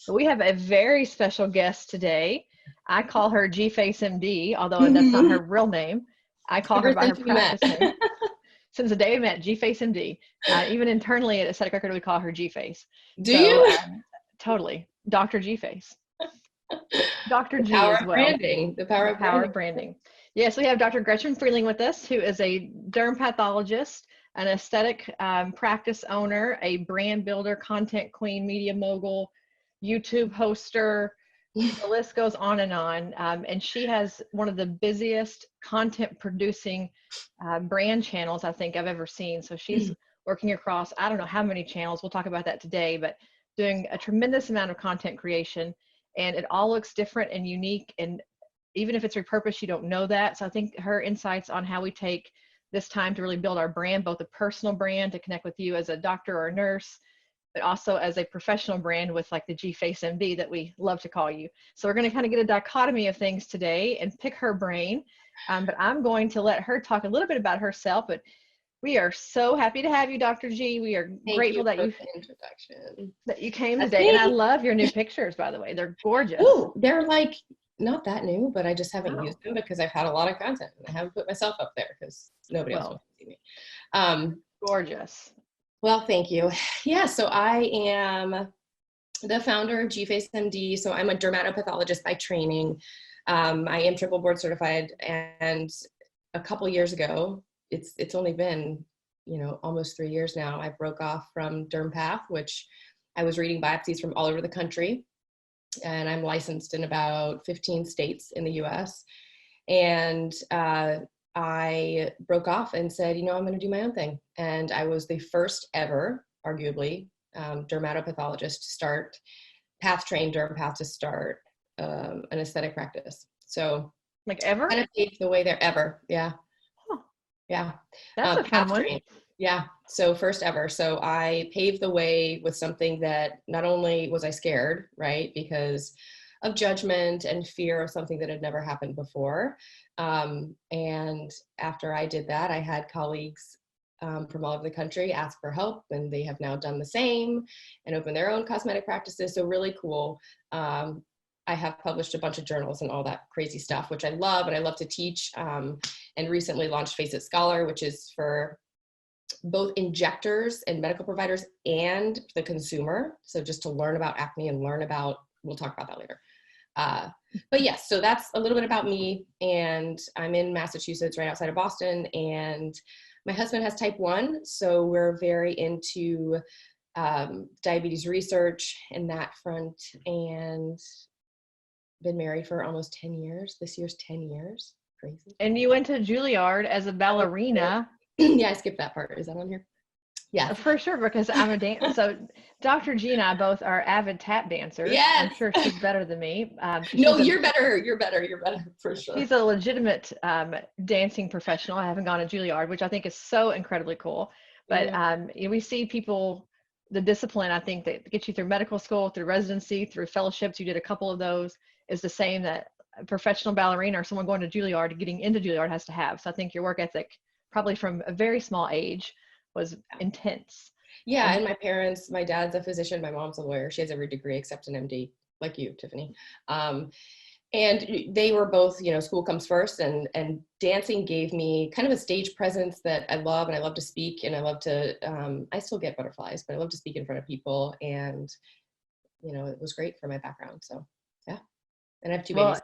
We have a very special guest today. I call her G-Face MD, although that's not her real name. I call her by her practice name. Since the day we met, G-Face MD. Even internally at Aesthetic Record, we call her G-Face. Do you? Totally. Dr. G-Face. Dr. G Power as of well. Branding. The power of branding. Yes, we have Dr. Gretchen Frieling with us, who is a derm pathologist, an aesthetic practice owner, a brand builder, content queen, media mogul, YouTube hoster. The list goes on. And she has one of the busiest content producing brand channels I think I've ever seen. So she's working across, I don't know how many channels. We'll talk about that today, but doing a tremendous amount of content creation, and it all looks different and unique. And even if it's repurposed, you don't know that. So I think her insights on how we take this time to really build our brand, both a personal brand to connect with you as a doctor or a nurse, but also as a professional brand with like the G-Face MD that we love to call you. So we're going to kind of get a dichotomy of things today and pick her brain. But I'm going to let her talk a little bit about herself. But we are so happy to have you, Dr. G. We are grateful that you came today. And I love your new pictures, by the way. They're gorgeous. Oh, they're like not that new, but I just haven't used them because I've had a lot of content. I haven't put myself up there because nobody else wants to see me. Gorgeous. Well, thank you. Yeah, so I am the founder of G-Face MD. So I'm a dermatopathologist by training. I am triple board certified, and a couple years ago, it's only been, almost 3 years now, I broke off from DermPath, which I was reading biopsies from all over the country, and I'm licensed in about 15 states in the US. And I broke off and said, I'm going to do my own thing. And I was the first ever, arguably, dermatopathologist to start, path-trained dermpath to start an aesthetic practice. So, like ever? Kind of paved the way there ever. Yeah. Huh. Yeah. That's a fun one. Yeah. So first ever. So I paved the way with something that not only was I scared, right, because of judgment and fear of something that had never happened before. And after I did that, I had colleagues from all over the country ask for help, and they have now done the same and opened their own cosmetic practices. So really cool. I have published a bunch of journals and all that crazy stuff, which I love, and I love to teach, and recently launched Face It Scholar, which is for both injectors and medical providers and the consumer. So just to learn about acne and we'll talk about that later. But yes, so that's a little bit about me, and I'm in Massachusetts, right outside of Boston, and my husband has type 1, so we're very into diabetes research in that front, and been married for almost 10 years. This year's 10 years. Crazy. And you went to Juilliard as a ballerina. Yeah, I skipped that part. Is that on here? Yeah. For sure, because I'm a dancer. So Dr. G and I both are avid tap dancers. Yes. I'm sure she's better than me. No, you're better. You're better for sure. She's a legitimate dancing professional. I haven't gone to Juilliard, which I think is so incredibly cool. But we see people, the discipline, I think, that gets you through medical school, through residency, through fellowships. You did a couple of those. Is the same that a professional ballerina or someone going to Juilliard, getting into Juilliard, has to have. So I think your work ethic, probably from a very small age, was intense. Yeah, and my parents, my dad's a physician, my mom's a lawyer. She has every degree except an MD, like you, Tiphany. And they were both, school comes first, and dancing gave me kind of a stage presence that I love, and I love to speak, and I love to, I still get butterflies, but I love to speak in front of people, and, it was great for my background, so, yeah. And I have two babies,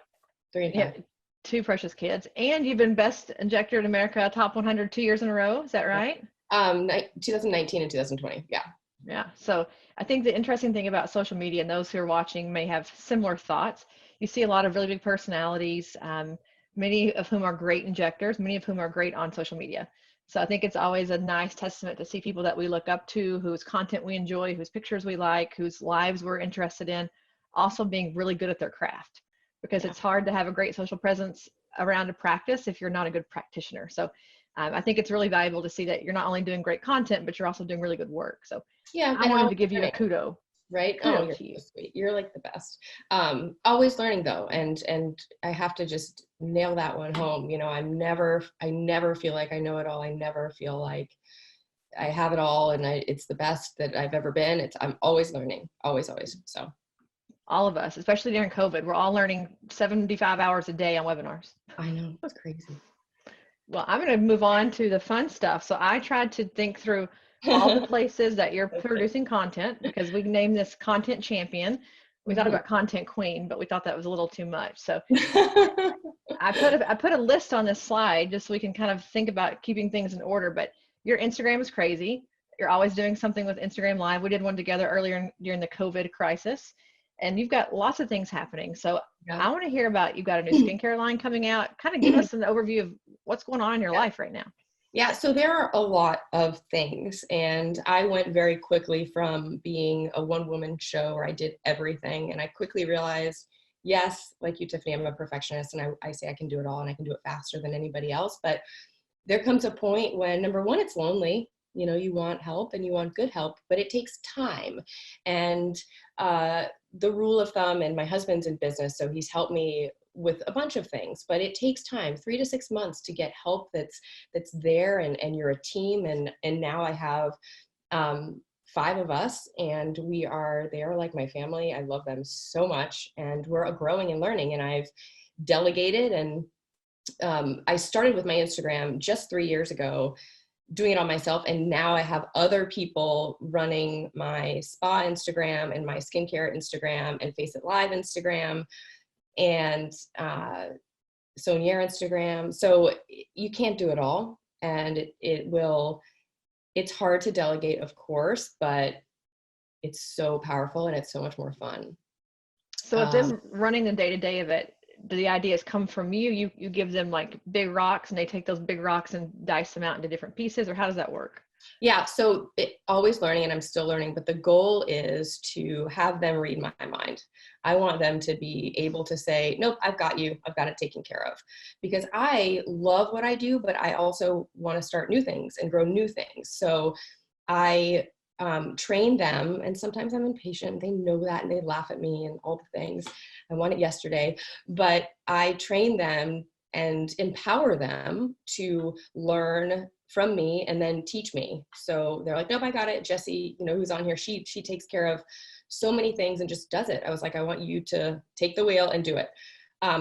3 and 5. Yeah, 2 precious kids. And you've been Best Injector in America, Top 100 2 years in a row. Is that right? 2019 and 2020. Yeah. Yeah. So I think the interesting thing about social media, and those who are watching may have similar thoughts. You see a lot of really big personalities, many of whom are great injectors, many of whom are great on social media. So I think it's always a nice testament to see people that we look up to, whose content we enjoy, whose pictures we like, whose lives we're interested in, also being really good at their craft. Because it's hard to have a great social presence around a practice if you're not a good practitioner. So I think it's really valuable to see that you're not only doing great content, but you're also doing really good work. So yeah, I wanted to give you a kudo. Right? Oh, Kudos you're to you. so sweet. You're like the best. Always learning though. And I have to just nail that one home. You know, I never feel like I know it all. I never feel like I have it all and it's the best that I've ever been. I'm always learning, always, always. So. All of us, especially during COVID, we're all learning 75 hours a day on webinars. I know, it's crazy. Well, I'm going to move on to the fun stuff. So I tried to think through all the places that you're producing content, because we named this content champion. We thought about content queen, but we thought that was a little too much. So I put a list on this slide just so we can kind of think about keeping things in order. But your Instagram is crazy. You're always doing something with Instagram Live. We did one together earlier during the COVID crisis, and you've got lots of things happening. So I want to hear about, you've got a new skincare line coming out. Kind of give us an overview of what's going on in your life right now. Yeah, so there are a lot of things, and I went very quickly from being a one-woman show where I did everything, and I quickly realized, yes, like you, Tiphany, I'm a perfectionist, and I say I can do it all, and I can do it faster than anybody else, but there comes a point when, number one, it's lonely. You know, you want help and you want good help, but it takes time. And the rule of thumb, and my husband's in business, so he's helped me with a bunch of things, but it takes time, 3 to 6 months to get help that's there, and you're a team. And now I have 5 of us, and they are like my family. I love them so much, and we're growing and learning, and I've delegated. And I started with my Instagram just 3 years ago, doing it on myself. And now I have other people running my spa Instagram and my skincare Instagram and Face It Live Instagram and Sonier Instagram. So you can't do it all. And it's hard to delegate, of course, but it's so powerful and it's so much more fun. So with them running the day-to-day of it, do the ideas come from you? You give them like big rocks and they take those big rocks and dice them out into different pieces, or how does that work? Yeah, so always learning, and I'm still learning, but the goal is to have them read my mind. I want them to be able to say, nope, I've got you. I've got it taken care of. Because I love what I do, but I also want to start new things and grow new things. So I train them, and sometimes I'm impatient. They know that, and they laugh at me and all the things. I want it yesterday, but I train them and empower them to learn from me and then teach me. So they're like, nope, I got it. Jessie, who's on here, she takes care of so many things and just does it. I was like, I want you to take the wheel and do it.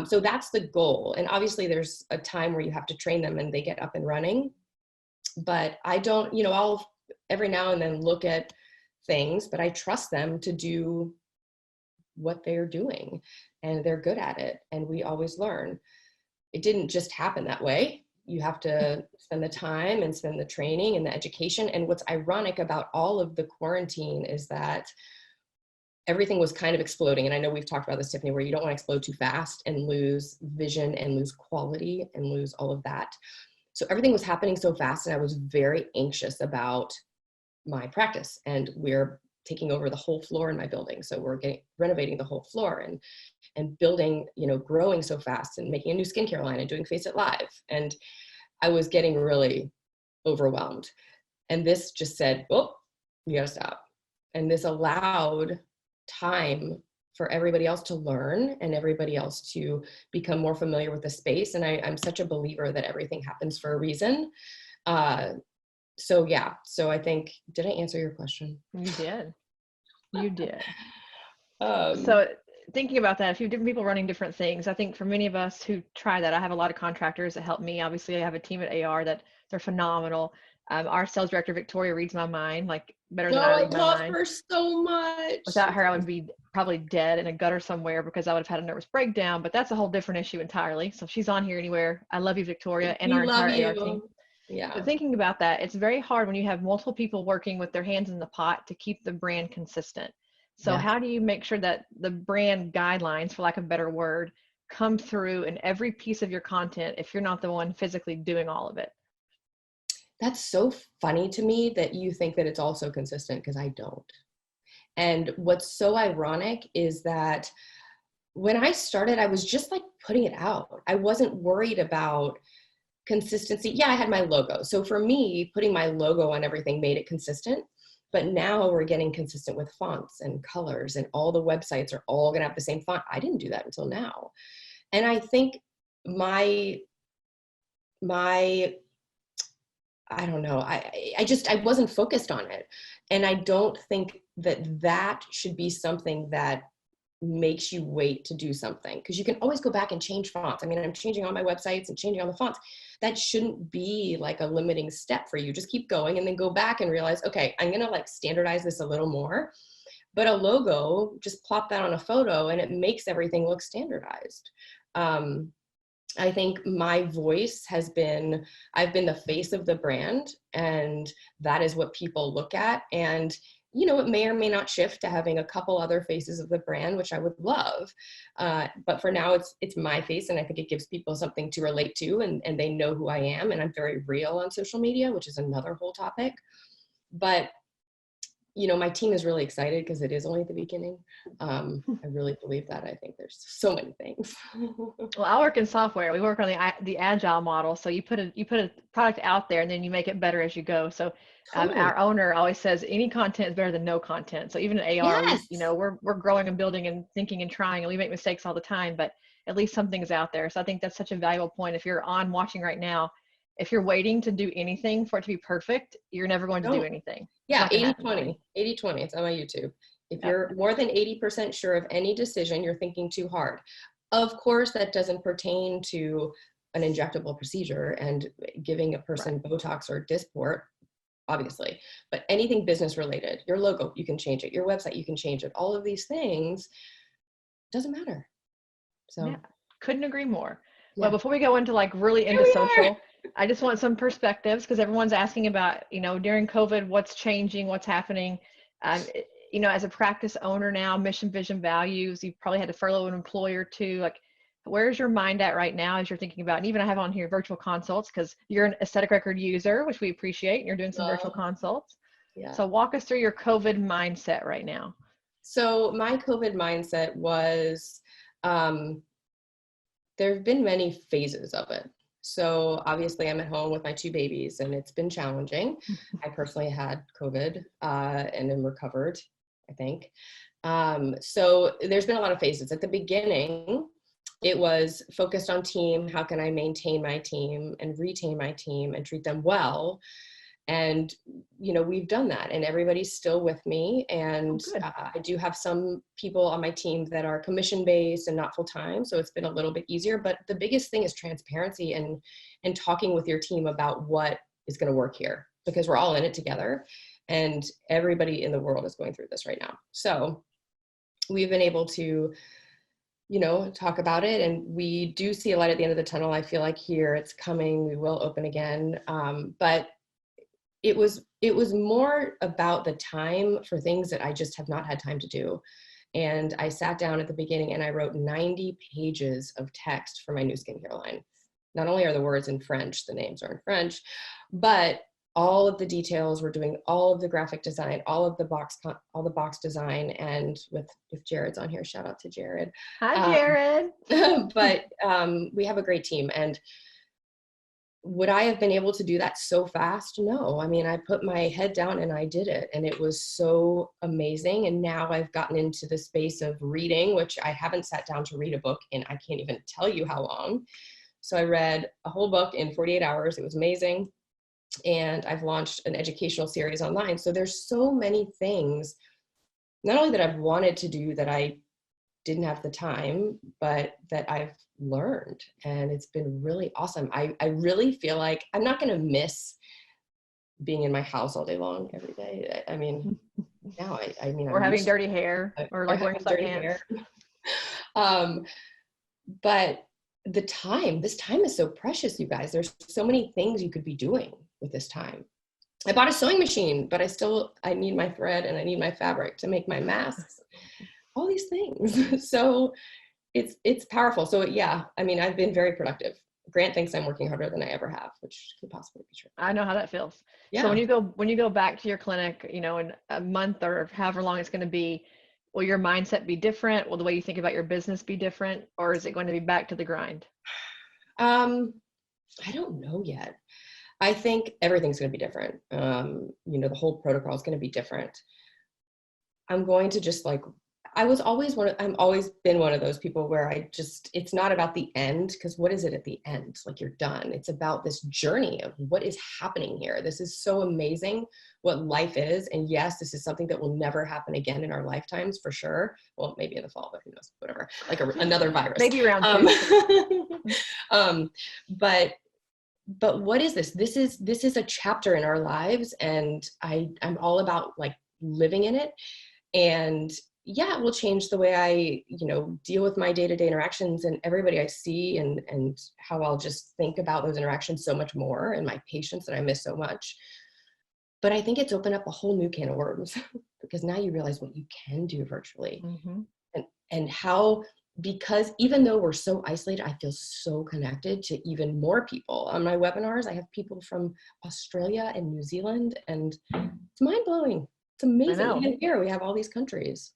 So that's the goal. And obviously there's a time where you have to train them and they get up and running, but I don't, I'll every now and then look at things, but I trust them to do what they're doing, and they're good at it. And we always learn. It didn't just happen that way. You have to spend the time and spend the training and the education. And what's ironic about all of the quarantine is that everything was kind of exploding. And I know we've talked about this, Tiphany, where you don't want to explode too fast and lose vision and lose quality and lose all of that. So everything was happening so fast, and I was very anxious about my practice. And we're taking over the whole floor in my building. So we're renovating the whole floor and building, growing so fast and making a new skincare line and doing Face It Live. And I was getting really overwhelmed. And this just said, oh, you gotta stop. And this allowed time for everybody else to learn and everybody else to become more familiar with the space. And I'm such a believer that everything happens for a reason. So yeah, so I think, did I answer your question? You did. So thinking about that, if you have different people running different things, I think for many of us who try that, I have a lot of contractors that help me. Obviously, I have a team at AR that they're phenomenal. Our sales director, Victoria, reads my mind like better than I read my mind. I love her so much. Without her, I would be probably dead in a gutter somewhere because I would have had a nervous breakdown, but that's a whole different issue entirely. So if she's on here anywhere, I love you, Victoria, and our entire AR team. Yeah. But thinking about that, it's very hard when you have multiple people working with their hands in the pot to keep the brand consistent. So how do you make sure that the brand guidelines, for lack of a better word, come through in every piece of your content if you're not the one physically doing all of it? That's so funny to me that you think that it's all so consistent, because I don't. And what's so ironic is that when I started, I was just like putting it out. I wasn't worried about consistency. Yeah, I had my logo. So for me, putting my logo on everything made it consistent. But now we're getting consistent with fonts and colors, and all the websites are all going to have the same font. I didn't do that until now. And I think my I don't know, I wasn't focused on it. And I don't think that should be something that makes you wait to do something, because you can always go back and change fonts. I mean, I'm changing all my websites and changing all the fonts. That shouldn't be like a limiting step for you. Just keep going and then go back and realize, okay, I'm going to like standardize this a little more. But a logo, just plop that on a photo and it makes everything look standardized. I think my voice I've been the face of the brand, and that is what people look at. And, you know, it may or may not shift to having a couple other faces of the brand, which I would love. But for now, it's my face, and I think it gives people something to relate to, and they know who I am. And I'm very real on social media, which is another whole topic. But you know, my team is really excited because it is only the beginning. I really believe that. I think there's so many things. Well, I work in software. We work on the agile model. So you put a product out there and then you make it better as you go. So Totally. our owner always says any content is better than no content. So even in AR, Yes. we're growing and building and thinking and trying, and we make mistakes all the time, but at least something's out there. So I think that's such a valuable point. If you're watching right now, if you're waiting to do anything for it to be perfect, you're never going to do anything. Yeah, 80-20. It's on my YouTube. If you're more than 80% sure of any decision, you're thinking too hard. Of course, that doesn't pertain to an injectable procedure and giving a person Botox or Dysport, obviously. But anything business related, your logo, you can change it. Your website, you can change it. All of these things, doesn't matter. So yeah, couldn't agree more. Yeah. Well, before we go into like really into social, I just want some perspectives, because everyone's asking about, you know, during COVID, what's changing, what's happening. You know, as a practice owner now, mission, vision, values, you've probably had to furlough an employee or two. Like, where's your mind at right now as you're thinking about, and even I have on here virtual consults, because you're an aesthetic record user, which we appreciate, and you're doing some virtual consults. Yeah. So walk us through your COVID mindset right now. So my COVID mindset was, there have been many phases of it. So obviously I'm at home with my two babies, and it's been challenging. I personally had COVID and then recovered, I think. So there's been a lot of phases. At the beginning, it was focused on team. How can I maintain my team and retain my team and treat them well? And, you know, we've done that, and everybody's still with me. And I do have some people on my team that are commission-based and not full-time. So it's been a little bit easier, but the biggest thing is transparency and talking with your team about what is going to work here, because we're all in it together, and everybody in the world is going through this right now. So we've been able to, you know, talk about it, and we do see a light at the end of the tunnel. I feel like here it's coming, we will open again. But it was more about the time for things that I just have not had time to do. And I sat down at the beginning and I wrote 90 pages of text for my new skincare line. Not only are the words in French, the names are in French, but all of the details, we're doing all of the graphic design, all the box design, and with Jared's on here, shout out to Jared. Hi, Jared. But we have a great team. And would I have been able to do that so fast? No. I mean, I put my head down and I did it, and it was so amazing. And now I've gotten into the space of reading, which I haven't sat down to read a book in, I can't even tell you how long. So I read a whole book in 48 hours. It was amazing. And I've launched an educational series online. So there's so many things, not only that I've wanted to do that I didn't have the time, but that I've learned, and it's been really awesome. I really feel like I'm not going to miss being in my house all day long every day. I mean, now I mean, or having dirty hair, or like wearing sweatpants. But this time is so precious, you guys. There's so many things you could be doing with this time. I bought a sewing machine, but I need my thread and I need my fabric to make my masks. All these things. So it's powerful. So yeah, I mean, I've been very productive. Grant thinks I'm working harder than I ever have, which could possibly be true. I know how that feels. Yeah. So when you go back to your clinic, you know, in a month or however long it's going to be, will your mindset be different? Will the way you think about your business be different, or is it going to be back to the grind? I don't know yet. I think everything's going to be different. The whole protocol is going to be different. I'm going to just like, I've always been one of those people where it's not about the end, because what is it at the end? Like, you're done. It's about this journey of what is happening here. This is so amazing what life is. And yes, this is something that will never happen again in our lifetimes, for sure. Well, maybe in the fall, but who knows, whatever, like another virus. Maybe around two. But what is this? This is a chapter in our lives, and I'm all about like living in it. And yeah, it will change the way I, deal with my day-to-day interactions and everybody I see, and how I'll just think about those interactions so much more, and my patients that I miss so much. But I think it's opened up a whole new can of worms because now you realize what you can do virtually. Mm-hmm. and how, because even though we're so isolated, I feel so connected to even more people. On my webinars, I have people from Australia and New Zealand, and it's mind-blowing. It's amazing. Even here, we have all these countries.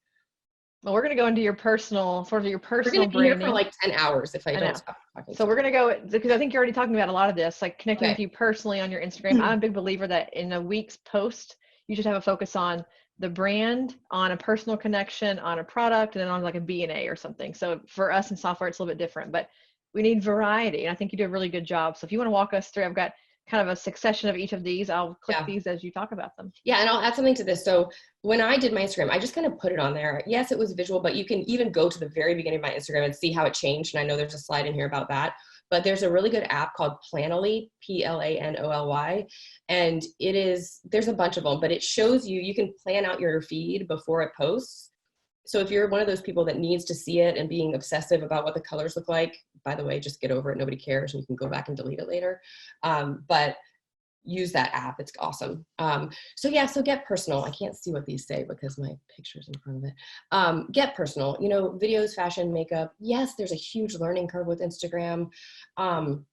Well, we're going to go into your personal We're going to be branding. here for like 10 hours if I don't stop talking. So we're going to go, because I think you're already talking about a lot of this, like connecting with you personally on your Instagram. I'm a big believer that in a week's post, you should have a focus on the brand, on a personal connection, on a product, and then on like a B&A or something. So for us in software, it's a little bit different, but we need variety. And I think you do a really good job. So if you want to walk us through, I've got kind of a succession of each of these. I'll click these as you talk about them. Yeah, and I'll add something to this. So when I did my Instagram, I just kind of put it on there. Yes, it was visual, but you can even go to the very beginning of my Instagram and see how it changed. And I know there's a slide in here about that. But there's a really good app called Planoly, Planoly. And there's a bunch of them, but it shows you can plan out your feed before it posts. So if you're one of those people that needs to see it and being obsessive about what the colors look like, by the way, just get over it. Nobody cares, and you can go back and delete it later. But use that app. It's awesome. So get personal. I can't see what these say because my picture's in front of it. Get personal, videos, fashion, makeup. Yes, there's a huge learning curve with Instagram. And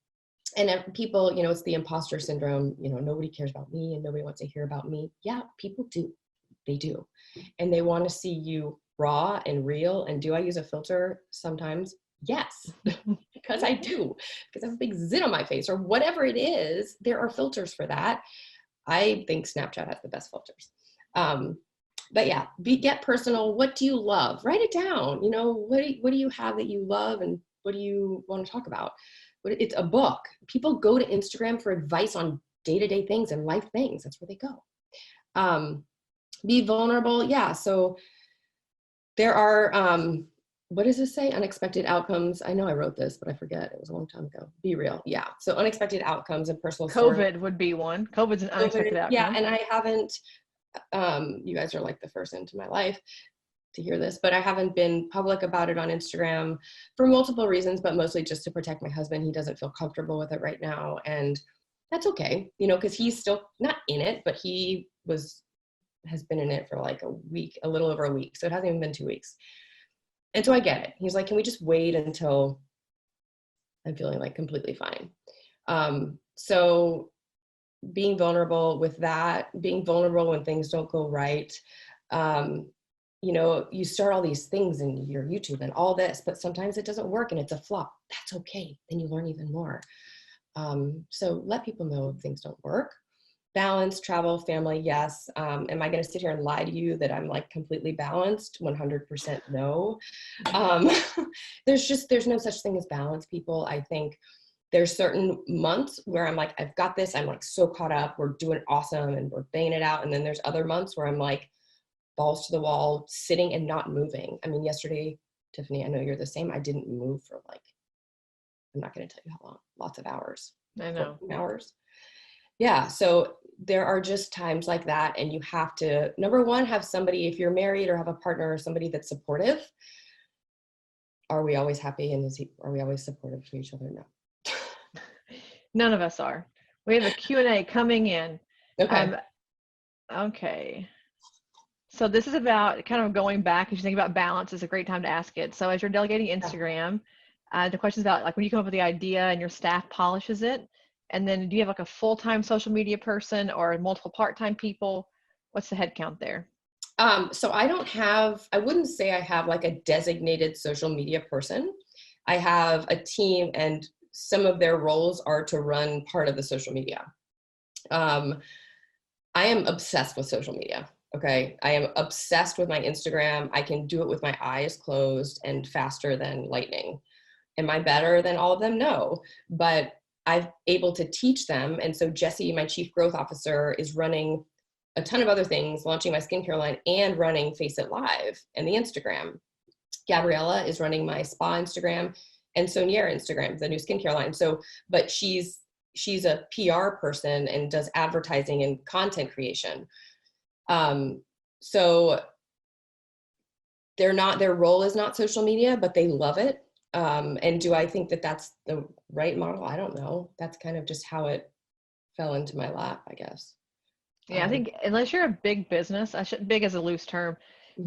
people, it's the imposter syndrome. Nobody cares about me and nobody wants to hear about me. Yeah, people do. They do. And they want to see you raw and real. And do I use a filter sometimes? Yes, because I do, because I have a big zit on my face or whatever it is. There are filters for that. I think Snapchat has the best filters. But yeah, get personal. What do you love? Write it down. What do you have that you love, and what do you want to talk about? It's a book. People go to Instagram for advice on day-to-day things and life things. That's where they go. Be vulnerable. Yeah. So there are, what does this say? Unexpected outcomes. I know I wrote this, but I forget. It was a long time ago. Be real. Yeah. So unexpected outcomes and personal COVID would be one. COVID's an unexpected outcome. Yeah. And I haven't, you guys are like the first into my life to hear this, but I haven't been public about it on Instagram for multiple reasons, but mostly just to protect my husband. He doesn't feel comfortable with it right now. And that's okay, because he's still not in it, but he has been in it for like a week, a little over a week. So it hasn't even been 2 weeks. And so I get it. He's like, can we just wait until I'm feeling like completely fine? So being vulnerable with that, being vulnerable when things don't go right. You start all these things in your YouTube and all this, but sometimes it doesn't work and it's a flop. That's okay. Then you learn even more. So let people know if things don't work. Balance, travel, family, yes. Am I going to sit here and lie to you that I'm like completely balanced? 100% no. There's no such thing as balance, people. I think there's certain months where I'm like, I've got this. I'm like so caught up. We're doing awesome and we're banging it out. And then there's other months where I'm like balls to the wall, sitting and not moving. I mean, yesterday, Tiphany, I know you're the same. I didn't move for like, I'm not going to tell you how long, lots of hours. I know. Hours. Yeah. So there are just times like that. And you have to, number one, have somebody, if you're married or have a partner or somebody that's supportive. Are we always happy? And are we always supportive to each other? No. None of us are. We have a Q&A coming in. Okay. Okay. So this is about kind of going back. As you think about balance, it's a great time to ask it. So as you're delegating Instagram, the question is about like when you come up with the idea and your staff polishes it. And then do you have like a full-time social media person or multiple part-time people? What's the head count there? So I wouldn't say I have like a designated social media person. I have a team and some of their roles are to run part of the social media. I am obsessed with social media. Okay. I am obsessed with my Instagram. I can do it with my eyes closed and faster than lightning. Am I better than all of them? No, but I'm able to teach them. And so Jessie, my chief growth officer, is running a ton of other things, launching my skincare line and running Face It Live and the Instagram. Gabriella is running my spa Instagram and Soniera Instagram, the new skincare line. So, but she's a PR person and does advertising and content creation. So their role is not social media, but they love it. And do I think that that's the right model? I don't know. That's kind of just how it fell into my lap, I guess. Yeah, I think unless you're a big business, big as a loose term,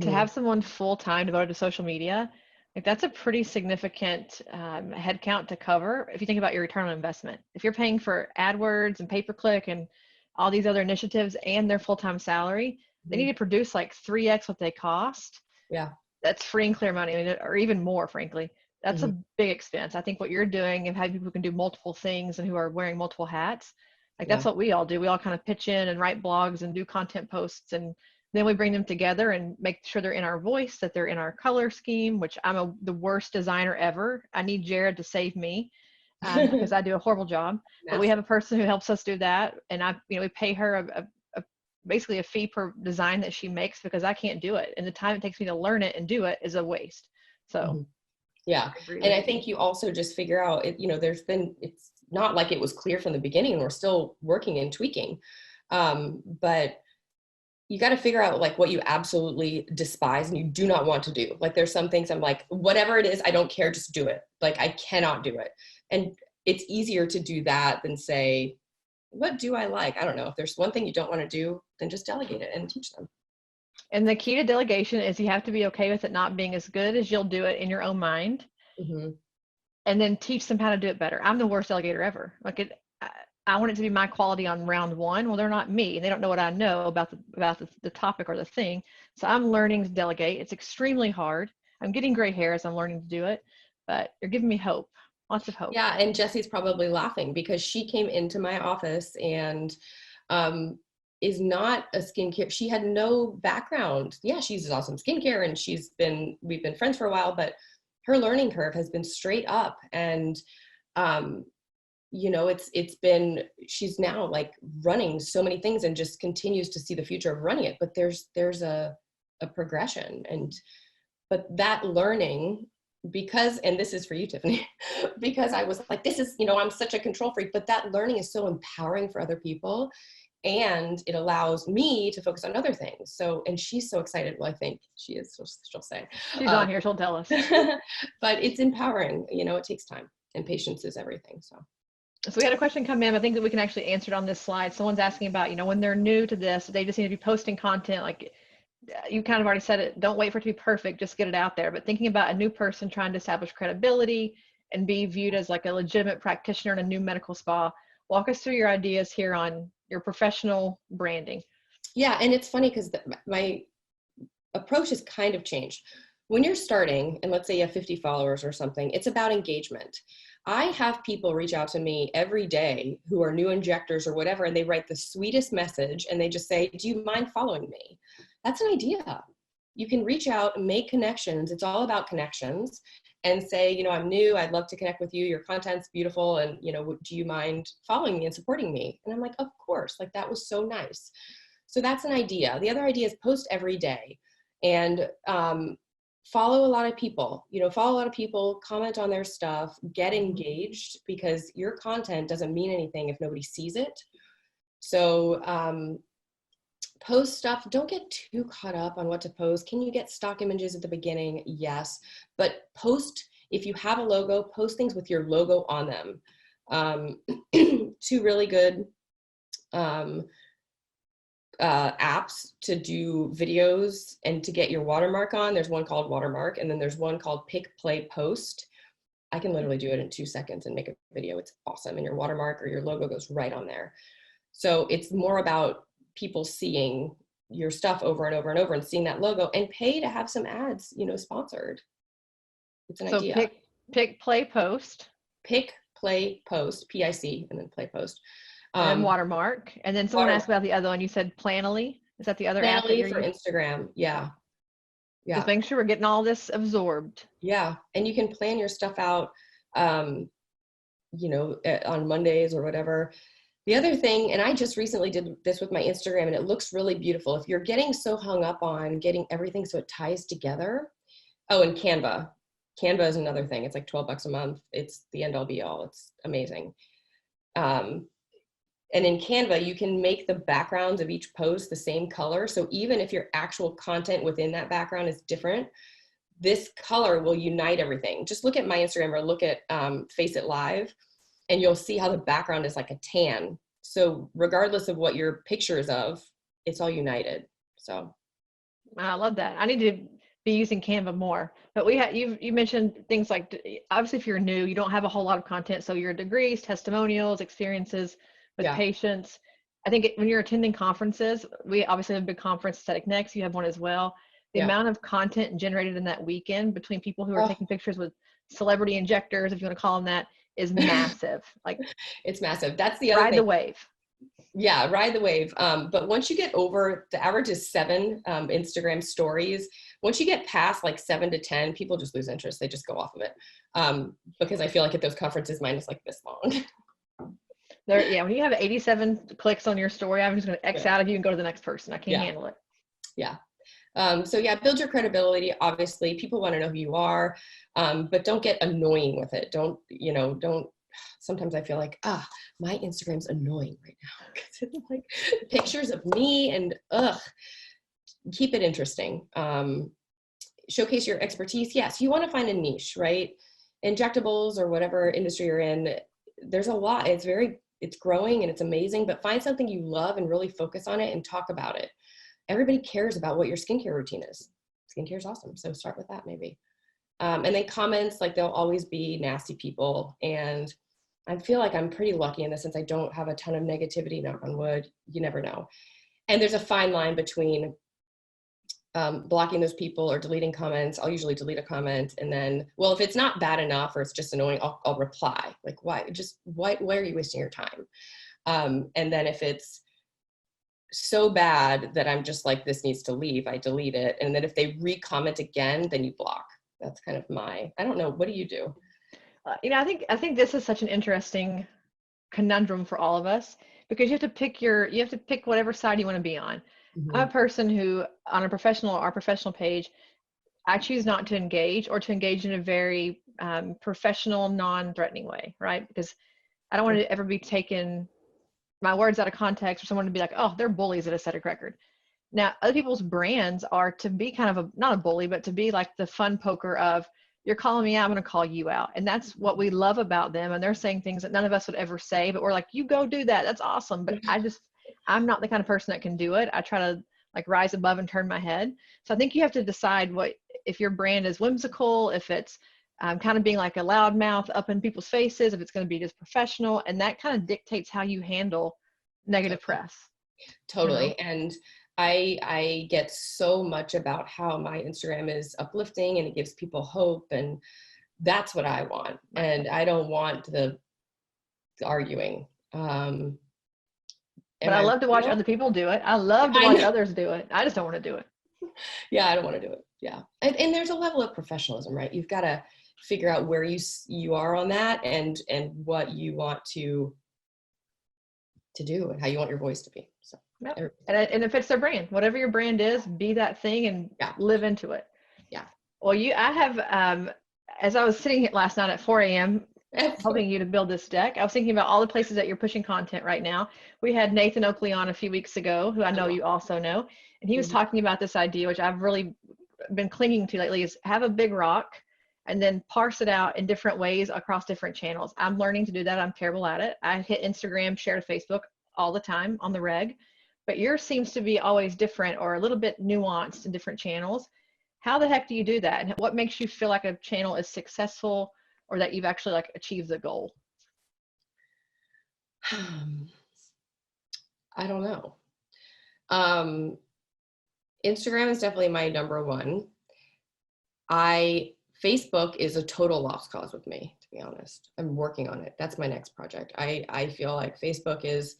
to have someone full time devoted to social media, like that's a pretty significant head count to cover. If you think about your return on investment, if you're paying for AdWords and pay-per-click and all these other initiatives and their full-time salary, they need to produce like 3x what they cost. Yeah. That's free and clear money, I mean, or even more, frankly. That's a big expense. I think what you're doing and having people who can do multiple things and who are wearing multiple hats, like that's what we all do. We all kind of pitch in and write blogs and do content posts, and then we bring them together and make sure they're in our voice, that they're in our color scheme, which I'm the worst designer ever. I need Jared to save me because I do a horrible job. But we have a person who helps us do that, and we pay her basically a fee per design that she makes because I can't do it, and the time it takes me to learn it and do it is a waste. So yeah, and I think you also just figure out it's not like it was clear from the beginning, and we're still working and tweaking, but you got to figure out like what you absolutely despise and you do not want to do. Like there's some things I'm like, whatever it is, I don't care, just do it. Like I cannot do it. And it's easier to do that than say, what do I like? I don't know. If there's one thing you don't want to do, then just delegate it and teach them. And the key to delegation is you have to be okay with it not being as good as you'll do it in your own mind. And then teach them how to do it better. I'm the worst delegator ever. Like I want it to be my quality on round one. Well, they're not me. They don't know what I know about the topic or the thing. So I'm learning to delegate. It's extremely hard. I'm getting gray hair as I'm learning to do it, but you're giving me hope, lots of hope. Yeah, and Jessie's probably laughing because she came into my office and is not a skincare. She had no background. Yeah, she's awesome skincare and we've been friends for a while, but her learning curve has been straight up. And she's now like running so many things and just continues to see the future of running it. But there's a progression, but that learning, because, and this is for you, Tiphany, because I was like, this is, I'm such a control freak, but that learning is so empowering for other people. And it allows me to focus on other things. So, and she's so excited. Well, I think she is, she'll say. She's on here, she'll tell us. But it's empowering, it takes time, and patience is everything. So we had a question come in. I think that we can actually answer it on this slide. Someone's asking about, when they're new to this, they just need to be posting content. Like you kind of already said it, don't wait for it to be perfect, just get it out there. But thinking about a new person trying to establish credibility and be viewed as like a legitimate practitioner in a new medical spa, walk us through your ideas here on your professional branding. Yeah, and it's funny because my approach has kind of changed. When you're starting, and let's say you have 50 followers or something, it's about engagement. I have people reach out to me every day who are new injectors or whatever, and they write the sweetest message and they just say, do you mind following me? That's an idea. You can reach out and make connections. It's all about connections. And say, I'm new, I'd love to connect with you. Your content's beautiful. And, do you mind following me and supporting me? And I'm like, of course, like that was so nice. So that's an idea. The other idea is post every day and follow a lot of people, comment on their stuff, get engaged, because your content doesn't mean anything if nobody sees it. So post stuff. Don't get too caught up on what to post. Can you get stock images at the beginning? Yes. But post, if you have a logo, post things with your logo on them. Two really good apps to do videos and to get your watermark on. There's one called Watermark, and then there's one called Pick, Play, Post. I can literally do it in 2 seconds and make a video. It's awesome. And your watermark or your logo goes right on there. So it's more about people seeing your stuff over and over and over and seeing that logo, and pay to have some ads, sponsored. It's an idea. So pick, play, post. Pick, play, post, PIC, and then play, post. And then Um, Watermark. And then someone asked about the other one. You said Planoly. Is that the other app that Planoly you're for using? Instagram. Yeah. Just Yeah. making sure we're getting all this absorbed. Yeah. And you can plan your stuff out, on Mondays or whatever. The other thing, and I just recently did this with my Instagram, and it looks really beautiful. If you're getting so hung up on getting everything so it ties together. Oh, and Canva. Canva is another thing. It's like $12 a month. It's the end all be all. It's amazing. And in Canva, you can make the backgrounds of each post the same color. So even if your actual content within that background is different, this color will unite everything. Just look at my Instagram or look at Face It Live, and you'll see how the background is like a tan. So regardless of what your picture is of, it's all united. So I love that. I need to be using Canva more. But you mentioned things like, obviously if you're new, you don't have a whole lot of content. So your degrees, testimonials, experiences with yeah, patients. I think when you're attending conferences, we obviously have a big conference, Aesthetic Next, you have one as well. The yeah. amount of content generated in that weekend between people who are Oh, taking pictures with celebrity injectors, if you want to call them that, is massive. Like, it's massive. That's the other ride thing. the wave. Yeah, ride the wave. But once you get over, the average is 7 Instagram stories. Once you get past like 7 to 10, people just lose interest. They just go off of it. Because I feel like at those conferences, mine is like this long. Yeah, when you have 87 clicks on your story, I'm just going to X Yeah. out of you and go to the next person. I can't Yeah. handle it. Yeah. So yeah, build your credibility. Obviously, people want to know who you are, but don't get annoying with it. Don't. Sometimes I feel like, my Instagram's annoying right now because it's like pictures of me and keep it interesting. Showcase your expertise. Yes, you want to find a niche, right? Injectables or whatever industry you're in, there's a lot. It's growing and it's amazing, but find something you love and really focus on it and talk about it. Everybody cares about what your skincare routine is. Skincare is awesome. So start with that maybe. And then comments, like there'll always be nasty people. And I feel like I'm pretty lucky in the sense I don't have a ton of negativity, knock on wood. You never know. And there's a fine line between blocking those people or deleting comments. I'll usually delete a comment. And then, well, if it's not bad enough or it's just annoying, I'll reply. Like, why are you wasting your time? And then if it's so bad that I'm just like, this needs to leave, I delete it. And then if they re-comment again, then you block. That's kind of I don't know. What do you do? I think this is such an interesting conundrum for all of us because you have to pick whatever side you want to be on. I'm Mm-hmm. a person who, on our professional page, I choose not to engage or to engage in a very professional, non-threatening way, right? Because I don't want to ever be taken my words out of context or someone to be like, oh, they're bullies at Aesthetic Record. Now, other people's brands are to be kind of not a bully, but to be like the fun poker of, you're calling me out, I'm going to call you out. And that's what we love about them. And they're saying things that none of us would ever say, but we're like, you go do that. That's awesome. But I'm not the kind of person that can do it. I try to like rise above and turn my head. So I think you have to decide if your brand is whimsical, if it's kind of being like a loudmouth up in people's faces, if it's going to be just professional. And that kind of dictates how you handle negative press. Totally. And I get so much about how my Instagram is uplifting and it gives people hope, and that's what I want. And I don't want the arguing. But I love to watch other people do it. I love to watch others do it. I just don't want to do it. Yeah, I don't want to do it. Yeah. And there's a level of professionalism, right? You've got to figure out where you are on that and what you want to do and how you want your voice to be. So, yep. And if it's their brand, whatever your brand is, be that thing and live into it. Yeah. Well, I have, as I was sitting here last night at 4 a.m. helping you to build this deck, I was thinking about all the places that you're pushing content right now. We had Nathan Oakley on a few weeks ago, who I know you also know, and he was talking about this idea, which I've really been clinging to lately, is have a big rock and then parse it out in different ways across different channels. I'm learning to do that. I'm terrible at it. I hit Instagram, share to Facebook all the time on the reg, but yours seems to be always different or a little bit nuanced in different channels. How the heck do you do that? And what makes you feel like a channel is successful or that you've actually like achieved the goal? I don't know. Instagram is definitely my number one. Facebook is a total lost cause with me, to be honest. I'm working on it. That's my next project. I feel like Facebook is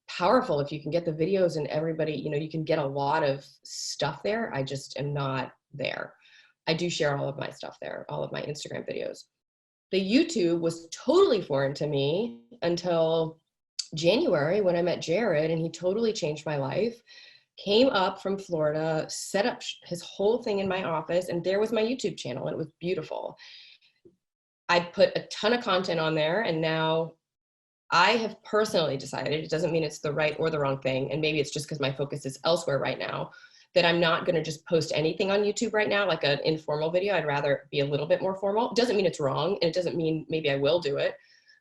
powerful if you can get the videos and everybody, you know, you can get a lot of stuff there. I just am not there. I do share all of my stuff there, all of my Instagram videos. The YouTube was totally foreign to me until January when I met Jared, and he totally changed my life. Came up from Florida, set up his whole thing in my office, and there was my YouTube channel, and it was beautiful. I put a ton of content on there, and now I have personally decided, it doesn't mean it's the right or the wrong thing, and maybe it's just because my focus is elsewhere right now, that I'm not going to just post anything on YouTube right now, like an informal video. I'd rather be a little bit more formal. It doesn't mean it's wrong, and it doesn't mean maybe I will do it.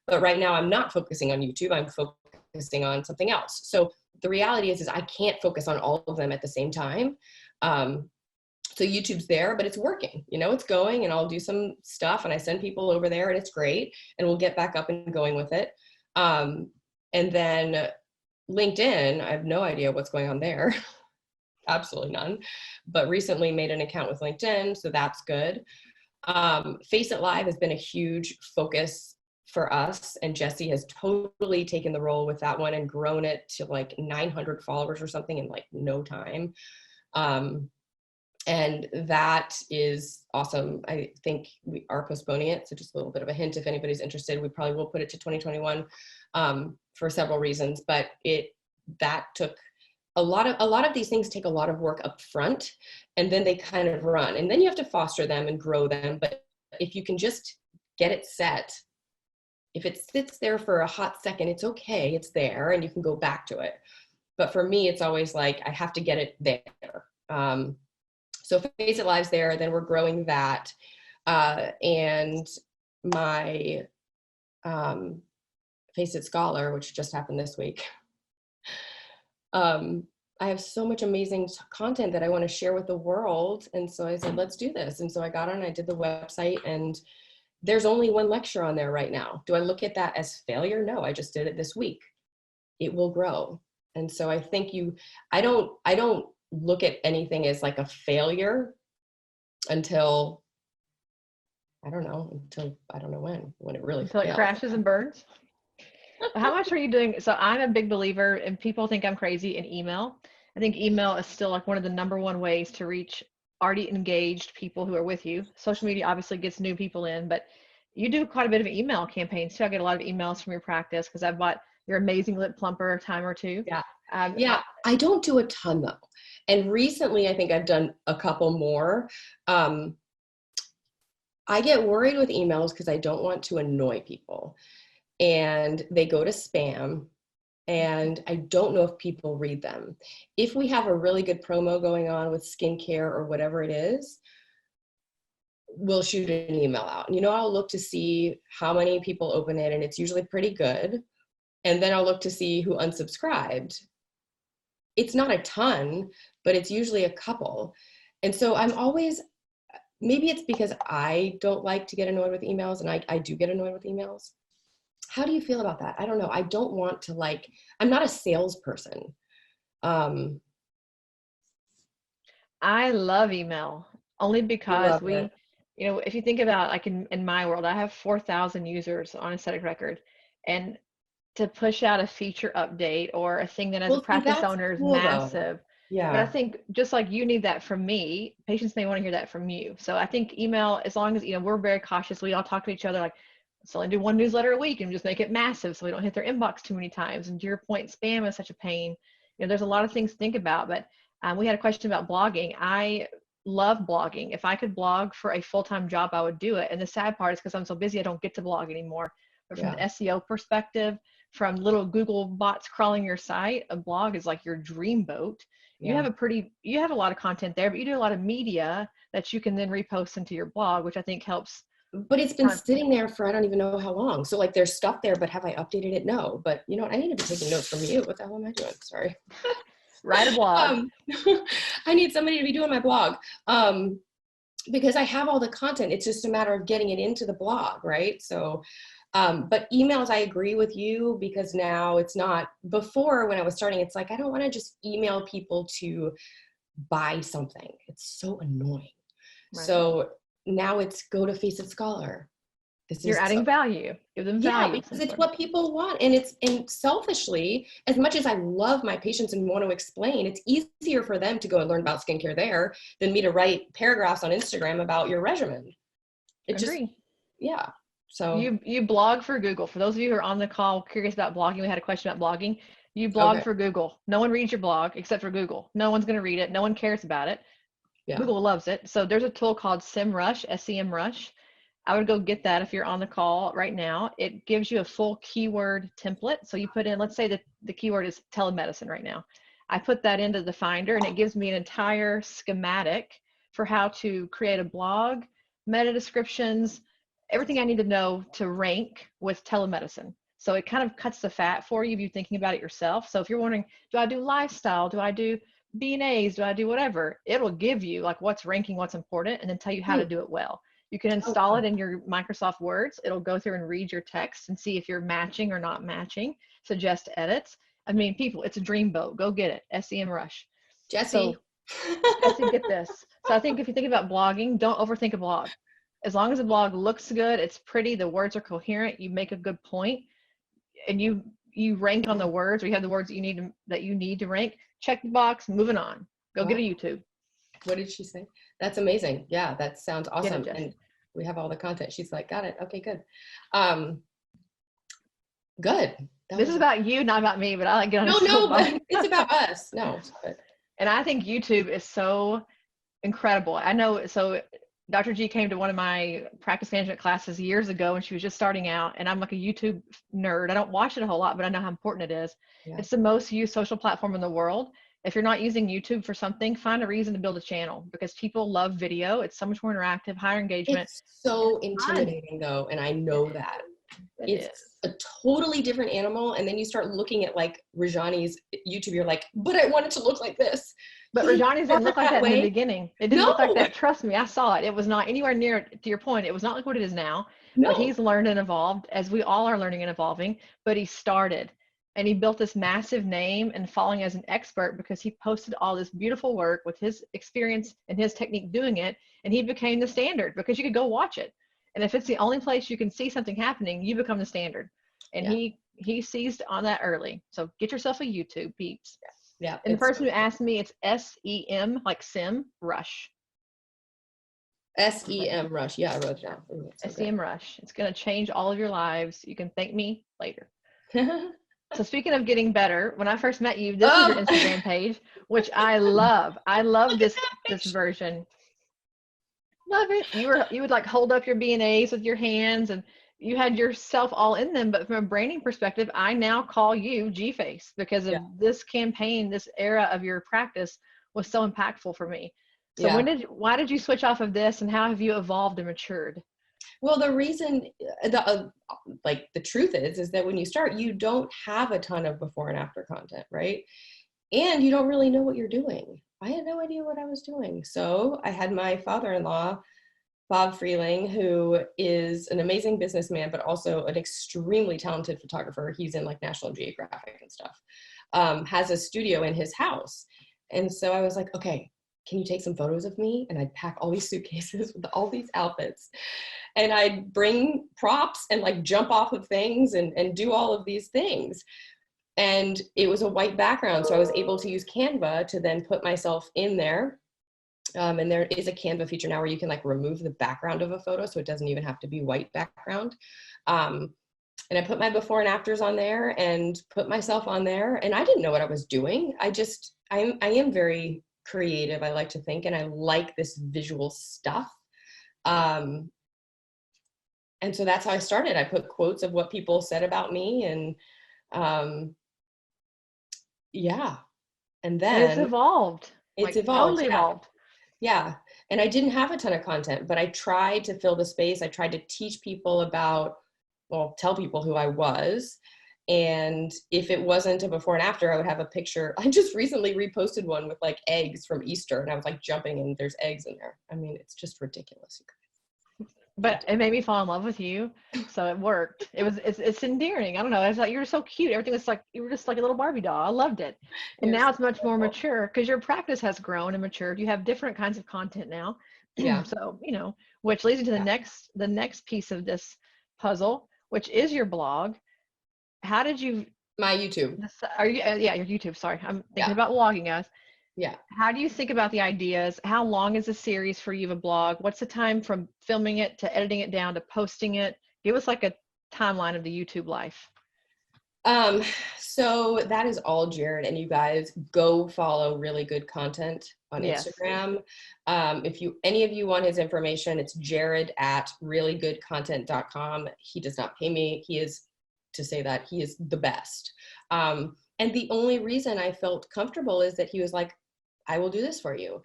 But right now I'm not focusing on YouTube. I'm focusing on something else. So the reality is I can't focus on all of them at the same time. So YouTube's there, but it's working, you know, it's going, and I'll do some stuff and I send people over there and it's great. And we'll get back up and going with it. And then LinkedIn, I have no idea what's going on there. Absolutely none. But recently made an account with LinkedIn, so that's good. Face It Live has been a huge focus for us, and Jesse has totally taken the role with that one and grown it to like 900 followers or something in like no time. And that is awesome. I think we are postponing it, so just a little bit of a hint, if anybody's interested, we probably will put it to 2021 for several reasons, but that took a lot of these things take a lot of work up front, and then they kind of run, and then you have to foster them and grow them. But if you can just get it set, if it sits there for a hot second, it's okay, it's there, and you can go back to it. But for me, it's always like, I have to get it there. So Face It Live's there, then we're growing that. And my Face It Scholar, which just happened this week, I have so much amazing content that I want to share with the world. And so I said, let's do this. And so I got on, I did the website, and there's only one lecture on there right now. Do I look at that as failure? No, I just did it this week. It will grow. And so I think I don't look at anything as like a failure until I don't know when it really until it crashes and burns. How much are you doing? So I'm a big believer, and people think I'm crazy, in email. I think email is still like one of the number one ways to reach already engaged people who are with you. Social media obviously gets new people in, but you do quite a bit of email campaigns too. I get a lot of emails from your practice because I've bought your amazing lip plumper a time or two. Yeah. Yeah. I don't do a ton though. And recently I think I've done a couple more. I get worried with emails because I don't want to annoy people, and they go to spam, and I don't know if people read them. If we have a really good promo going on with skincare or whatever it is, we'll shoot an email out. You know, I'll look to see how many people open it, and it's usually pretty good. And then I'll look to see who unsubscribed. It's not a ton, but it's usually a couple. And so I'm always, maybe it's because I don't like to get annoyed with emails, and I do get annoyed with emails. How do you feel about that? I don't know. I don't want to I'm not a salesperson. I love email only because you know, if you think about like in my world, I have 4,000 users on Aesthetic Record, and to push out a feature update or a thing that as a practice owner is massive. Yeah. But I think just like you need that from me, patients may want to hear that from you. So I think email, as long as, you know, we're very cautious. We all talk to each other like, let's only do one newsletter a week and just make it massive so we don't hit their inbox too many times. And to your point, spam is such a pain. You know, there's a lot of things to think about, but we had a question about blogging. I love blogging. If I could blog for a full-time job, I would do it. And the sad part is because I'm so busy, I don't get to blog anymore. But from the SEO perspective, from little Google bots crawling your site, a blog is like your dream boat. You have a lot of content there, but you do a lot of media that you can then repost into your blog, which I think helps. But it's been sitting there for I don't even know how long. So like there's stuff there, but have I updated it? No. But you know what? I need to be taking notes from you. What the hell am I doing? Sorry. Write a blog. I need somebody to be doing my blog. Because I have all the content. It's just a matter of getting it into the blog, right? So but emails, I agree with you, because now it's not, before when I was starting, it's like, I don't want to just email people to buy something. It's so annoying. Right. So now it's go to Face It Scholar, this You're is adding value. Give them yeah, value. because it's what people want. And selfishly, as much as I love my patients and want to explain, it's easier for them to go and learn about skincare there than me to write paragraphs on Instagram about your regimen. It just, Agree. yeah. So You blog for Google. For those of you who are on the call curious about blogging, we had a question about blogging. You blog okay. for Google. No one reads your blog except for Google. No one's going to read it. No one cares about it. Yeah. Google loves it. So there's a tool called SEMrush, SEMrush. I would go get that if you're on the call right now. It gives you a full keyword template. So you put in, let's say that the keyword is telemedicine right now. I put that into the Finder and it gives me an entire schematic for how to create a blog, meta descriptions, everything I need to know to rank with telemedicine. So it kind of cuts the fat for you if you're thinking about it yourself. So if you're wondering, do I do lifestyle? Do I do B&As? Do I do whatever? It'll give you like what's ranking, what's important, and then tell you how to do it well. You can install it in your Microsoft Words. It'll go through and read your text and see if you're matching or not matching, suggest edits. I mean, people, it's a dreamboat. Go get it. SEMrush. Jesse. So, Jesse, get this. So I think if you think about blogging, don't overthink a blog. As long as the blog looks good, it's pretty, the words are coherent, you make a good point, and you rank on the words, or you have the words that you need to rank, check the box, moving on. Go get a YouTube. What did she say? That's amazing. Yeah, that sounds awesome. It, and we have all the content. She's like, got it. Okay, good. Good. This is about you, not about me, but I like getting on No, but it's about us. No. And I think YouTube is so incredible. I know, so Dr. G came to one of my practice management classes years ago and she was just starting out, and I'm like a YouTube nerd. I don't watch it a whole lot, but I know how important it is. Yeah. It's the most used social platform in the world. If you're not using YouTube for something, find a reason to build a channel, because people love video. It's so much more interactive, higher engagement. It's so intimidating though, and I know that. It's a totally different animal. And then you start looking at like Rajani's YouTube, you're like, but I want it to look like this. But Rajani's didn't look like that in the beginning. It didn't look like that. Trust me, I saw it. It was not anywhere near, to your point, it was not like what it is now. No. But he's learned and evolved, as we all are learning and evolving. But he started, and he built this massive name and following as an expert because he posted all this beautiful work with his experience and his technique doing it. And he became the standard because you could go watch it. And if it's the only place you can see something happening, you become the standard. And he seized on that early. So get yourself a YouTube, peeps. Yeah. And the person who asked me, it's SEM, like Sim Rush. SEM Rush. Yeah, I wrote it down. SEM Rush. It's going to change all of your lives. You can thank me later. So speaking of getting better, when I first met you, this is your Instagram page, which I love. I love this version. Love it. You would like hold up your B&As with your hands, and you had yourself all in them. But from a branding perspective, I now call you G-Face because of this campaign. This era of your practice was so impactful for me. So why did you switch off of this, and how have you evolved and matured? Well, the reason, the truth is that when you start, you don't have a ton of before and after content, right? And you don't really know what you're doing. I had no idea what I was doing. So I had my father-in-law, Bob Frieling, who is an amazing businessman, but also an extremely talented photographer. He's in like National Geographic and stuff, has a studio in his house. And so I was like, okay, can you take some photos of me? And I'd pack all these suitcases with all these outfits. And I'd bring props and like jump off of things and do all of these things. And it was a white background. So I was able to use Canva to then put myself in there. And there is a Canva feature now where you can like remove the background of a photo. So it doesn't even have to be white background. And I put my before and afters on there and put myself on there. And I didn't know what I was doing. I am very creative, I like to think, and I like this visual stuff. And so that's how I started. I put quotes of what people said about me, and and then it's evolved. Totally evolved. Yeah. And I didn't have a ton of content, but I tried to fill the space. I tried to teach people tell people who I was. And if it wasn't a before and after, I would have a picture. I just recently reposted one with like eggs from Easter, and I was like jumping and there's eggs in there. I mean, it's just ridiculous. But it made me fall in love with you, so it worked. It's endearing. I don't know. It's like you were so cute. Everything was like you were just like a little Barbie doll. I loved it. And now it's much more mature because your practice has grown and matured. You have different kinds of content now. Yeah. So which leads to the next piece of this puzzle, which is your blog. How did you, My YouTube. are you, yeah, your YouTube, sorry. I'm thinking Yeah. about vlogging, guys. Yeah. How do you think about the ideas? How long is a series for you of a blog? What's the time from filming it to editing it down to posting it? Give us like a timeline of the YouTube life. So that is all Jared, and you guys go follow really good content on Yes. Instagram. If any of you want his information, it's Jared at reallygoodcontent.com. He does not pay me. He is, to say that, he is the best. And the only reason I felt comfortable is that he was like, I will do this for you.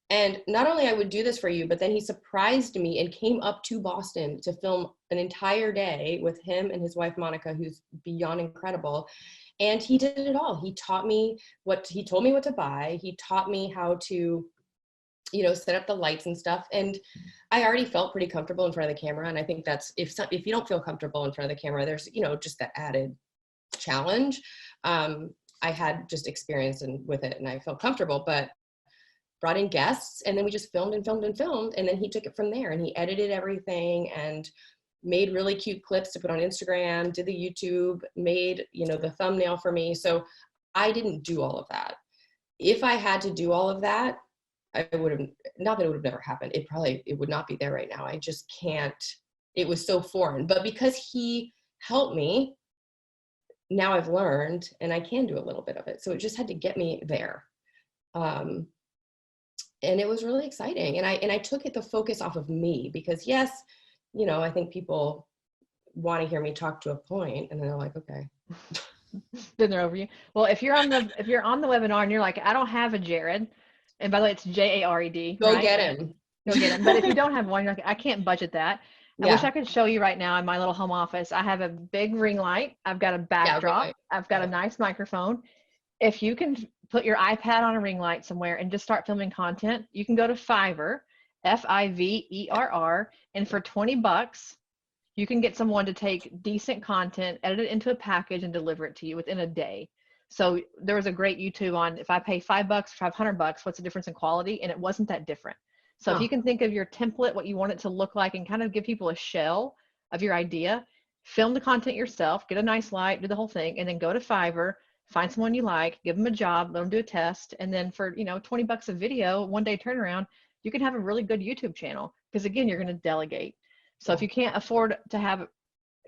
And not only I would do this for you, but then he surprised me and came up to Boston to film an entire day with him and his wife, Monica, who's beyond incredible. And he did it all. He taught me he told me what to buy. He taught me how to, set up the lights and stuff. And I already felt pretty comfortable in front of the camera. And I think that's, if you don't feel comfortable in front of the camera, there's, just that added challenge. I had just experience with it and I felt comfortable, but brought in guests, and then we just filmed and filmed and filmed, and then he took it from there and he edited everything and made really cute clips to put on Instagram, did the YouTube, made, the thumbnail for me. So I didn't do all of that. If I had to do all of that, I would have, not that it would have never happened. It would not be there right now. I just can't, it was so foreign. But because he helped me, now I've learned and I can do a little bit of it. So it just had to get me there. And it was really exciting. And I took the focus off of me because yes, I think people want to hear me talk to a point and then they're like, okay. Then they're over you. Well, if you're on the webinar and you're like, I don't have a Jared, and by the way, it's Jared. Go right? get him. Go get him. But if you don't have one, you're like, I can't budget that. I wish I could show you right now in my little home office. I have a big ring light. I've got a backdrop. I've got a nice microphone. If you can put your iPad on a ring light somewhere and just start filming content, you can go to Fiverr, Fiverr, and for $20, you can get someone to take decent content, edit it into a package, and deliver it to you within a day. So there was a great YouTube on, if I pay $5 or $500, what's the difference in quality? And it wasn't that different. So if you can think of your template, what you want it to look like, and kind of give people a shell of your idea, film the content yourself, get a nice light, do the whole thing, and then go to Fiverr, find someone you like, give them a job, let them do a test. And then for, $20 a video, 1 day turnaround, you can have a really good YouTube channel. Because again, you're going to delegate. So if you can't afford to have,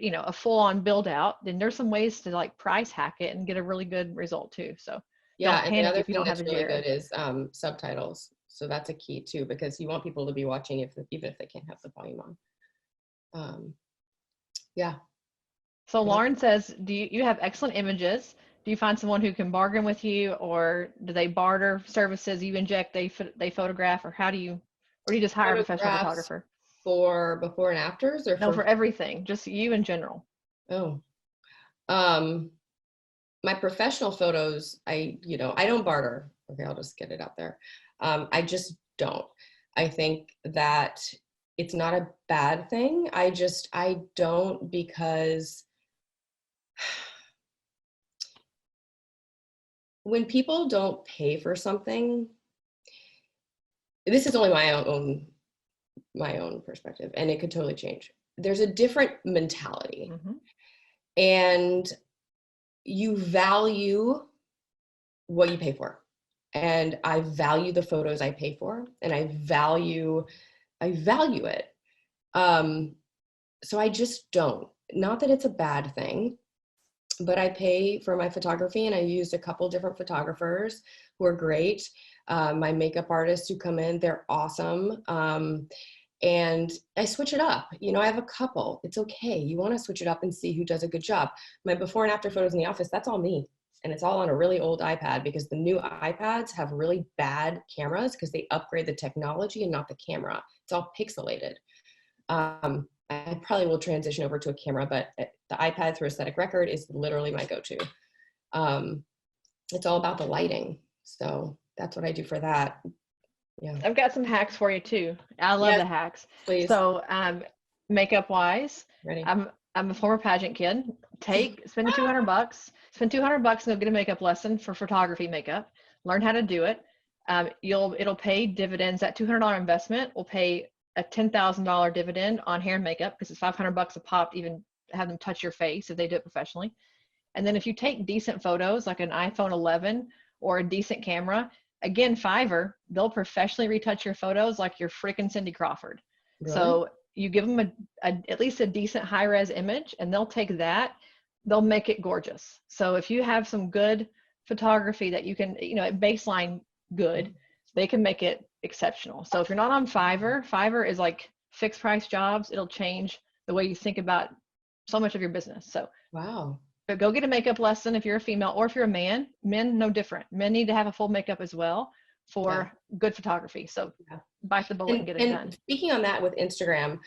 a full on build out, then there's some ways to like price hack it and get a really good result too. So yeah. don't panic if you don't have a really Jared. good is subtitles. So that's a key too, because you want people to be watching even if they can't have the volume on. Yeah. So Lauren says, do you have excellent images? Do you find someone who can bargain with you, or do they barter services? You inject, they photograph, or or do you just hire a professional photographer? For before and afters, or no, for everything, just you in general? Oh, my professional photos, I don't barter. Okay, I'll just get it out there. I just don't. I think that it's not a bad thing. I don't, because when people don't pay for something, this is only my own perspective, and it could totally change. There's a different mentality. Mm-hmm. And you value what you pay for. And I value the photos I pay for, and I value it. So I just don't. Not that it's a bad thing, but I pay for my photography, and I used a couple different photographers who are great. My makeup artists who come in, they're awesome. And I switch it up. I have a couple. It's okay. You want to switch it up and see who does a good job. My before and after photos in the office, that's all me. And it's all on a really old iPad, because the new iPads have really bad cameras because they upgrade the technology and not the camera. It's all pixelated. I probably will transition over to a camera, but the iPad through Aesthetic Record is literally my go-to. It's all about the lighting. So that's what I do for that. Yeah. I've got some hacks for you too. I love the hacks. Please. So makeup wise, Ready. I'm a former pageant kid. Spend $200. Spend $200 and you'll get a makeup lesson for photography makeup. Learn how to do it. It'll pay dividends. That $200 investment will pay a $10,000 dividend on hair and makeup because it's $500 a pop to even have them touch your face if they do it professionally. And then if you take decent photos, like an iPhone 11 or a decent camera, again, Fiverr, they'll professionally retouch your photos like you're freaking Cindy Crawford. Really? So you give them at least a decent high res image, and they'll take that, they'll make it gorgeous. So if you have some good photography that you can, baseline good, they can make it exceptional. So if you're not on Fiverr, Fiverr is like fixed price jobs. It'll change the way you think about so much of your business. So wow. But go get a makeup lesson if you're a female, or if you're a man. Men, no different. Men need to have a full makeup as well for good photography. So bite the bullet and get it done. Speaking on that with Instagram,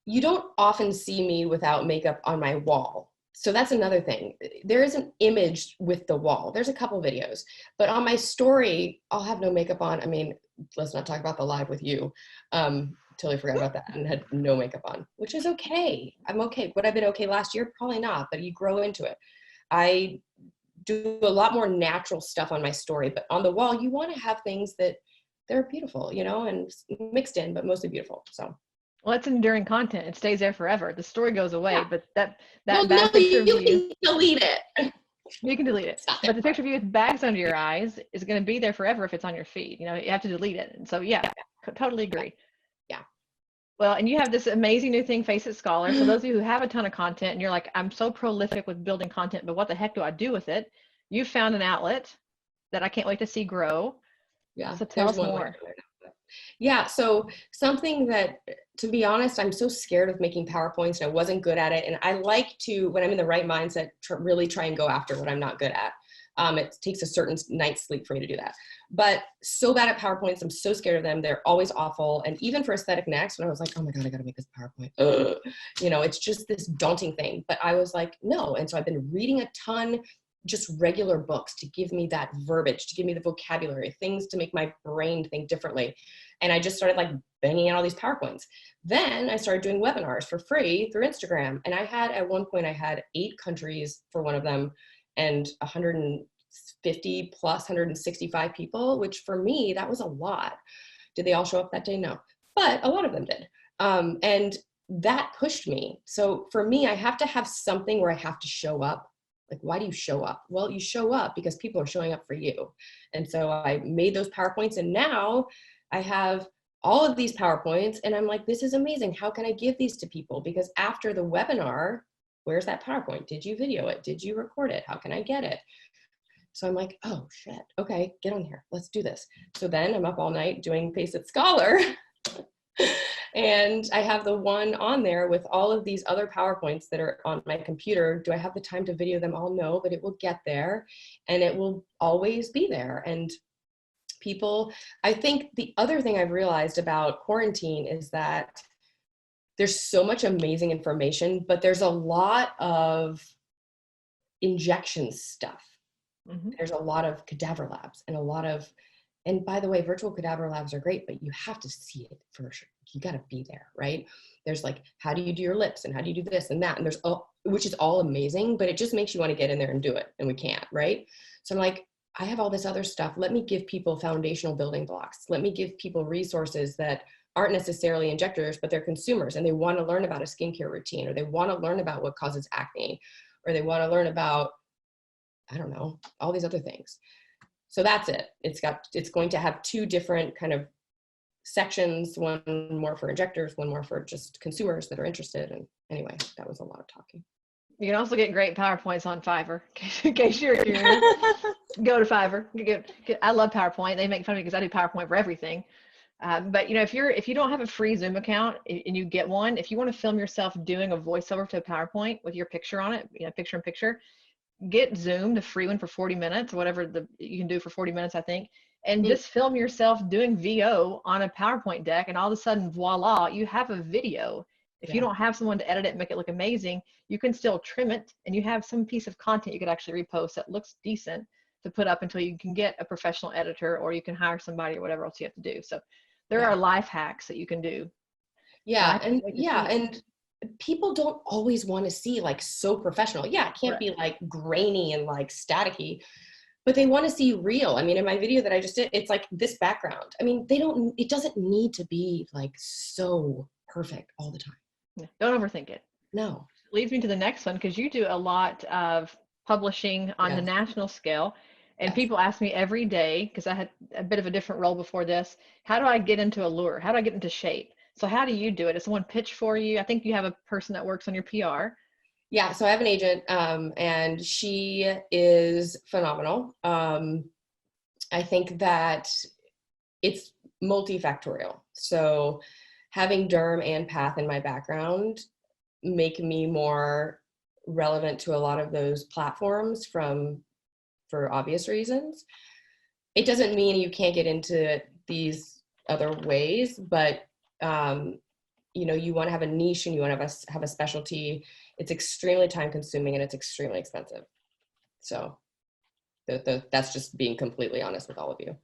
you don't often see me without makeup on my wall. So that's another thing. There is an image with the wall. There's a couple videos, but on my story, I'll have no makeup on. I mean, let's not talk about the live with you. Totally forgot about that and had no makeup on, which is okay. I'm okay. Would I have been okay last year? Probably not, but you grow into it. I do a lot more natural stuff on my story, but on the wall, you want to have things that they're beautiful, and mixed in, but mostly beautiful. So. Well, it's enduring content. It stays there forever. The story goes away, but that well, bad picture of you can delete it. You can delete it. But the picture of you with bags under your eyes is going to be there forever if it's on your feed. You have to delete it. And so, totally agree. Yeah. Well, and you have this amazing new thing, Face It Scholar. So those of you who have a ton of content and you're like, I'm so prolific with building content, but what the heck do I do with it? You found an outlet that I can't wait to see grow. Yeah. So tell us more. Yeah. So something that, to be honest, I'm so scared of making PowerPoints and I wasn't good at it. And I like to, when I'm in the right mindset, really try and go after what I'm not good at. It takes a certain night's sleep for me to do that. But so bad at PowerPoints, I'm so scared of them. They're always awful. And even for Aesthetic Next, when I was like, oh my God, I got to make this PowerPoint. It's just this daunting thing. But I was like, no. And so I've been reading a ton, just regular books to give me that verbiage, to give me the vocabulary, things to make my brain think differently. And I just started like banging out all these PowerPoints. Then I started doing webinars for free through Instagram. And at one point I had 8 countries for one of them and 150 plus 165 people, which for me, that was a lot. Did they all show up that day? No, but a lot of them did. And that pushed me. So for me, I have to have something where I have to show up. Like, why do you show up? Well, you show up because people are showing up for you. And so I made those PowerPoints, and now I have all of these PowerPoints, and I'm like, this is amazing. How can I give these to people? Because after the webinar, where's that PowerPoint? Did you video it? Did you record it? How can I get it? So I'm like, oh shit, okay, get on here. Let's do this. So then I'm up all night doing Face It Scholar. And I have the one on there with all of these other PowerPoints that are on my computer. Do I have the time to video them all? No, but it will get there and it will always be there. And people, I think the other thing I've realized about quarantine is that there's so much amazing information, but there's a lot of injection stuff. Mm-hmm. There's a lot of cadaver labs and by the way, virtual cadaver labs are great, but you have to see it for sure. You got to be there, right? There's like, how do you do your lips and how do you do this and that? And there's which is all amazing, but it just makes you want to get in there and do it. And we can't, right? So I'm like, I have all this other stuff. Let me give people foundational building blocks. Let me give people resources that aren't necessarily injectors, but they're consumers and they want to learn about a skincare routine, or they want to learn about what causes acne, or they want to learn about, I don't know, all these other things. So that's it. It's going to have 2 different kind of sections, one more for injectors, one more for just consumers that are interested. And anyway, that was a lot of talking. You can also get great PowerPoints on Fiverr. In case you're curious, go to Fiverr. I love PowerPoint. They make fun of me because I do PowerPoint for everything. But if you don't have a free Zoom account and you get one, if you want to film yourself doing a voiceover to a PowerPoint with your picture on it, picture in picture, get Zoom, the free one for 40 minutes, whatever you can do for 40 minutes, I think. And just film yourself doing VO on a PowerPoint deck, and all of a sudden, voila, you have a video. If you don't have someone to edit it and make it look amazing, you can still trim it, and you have some piece of content you could actually repost that looks decent to put up until you can get a professional editor, or you can hire somebody or whatever else you have to do. So there are life hacks that you can do. Yeah, and people don't always want to see like so professional. Yeah, it can't be like grainy and like staticky. but they want to see real. I mean, in my video that I just did, it's like this background. I mean, it doesn't need to be like so perfect all the time. Yeah, don't overthink it. No. Leads me to the next one, because you do a lot of publishing on the national scale. And people ask me every day, because I had a bit of a different role before this, how do I get into Allure? How do I get into shape? So how do you do it? Does someone pitch for you? I think you have a person that works on your PR. Yeah, so I have an agent, and she is phenomenal. I think that it's multifactorial. So having derm and path in my background make me more relevant to a lot of those platforms for obvious reasons. It doesn't mean you can't get into these other ways, but you want to have a niche and you want to have a specialty. It's extremely time consuming and it's extremely expensive. So that's just being completely honest with all of you.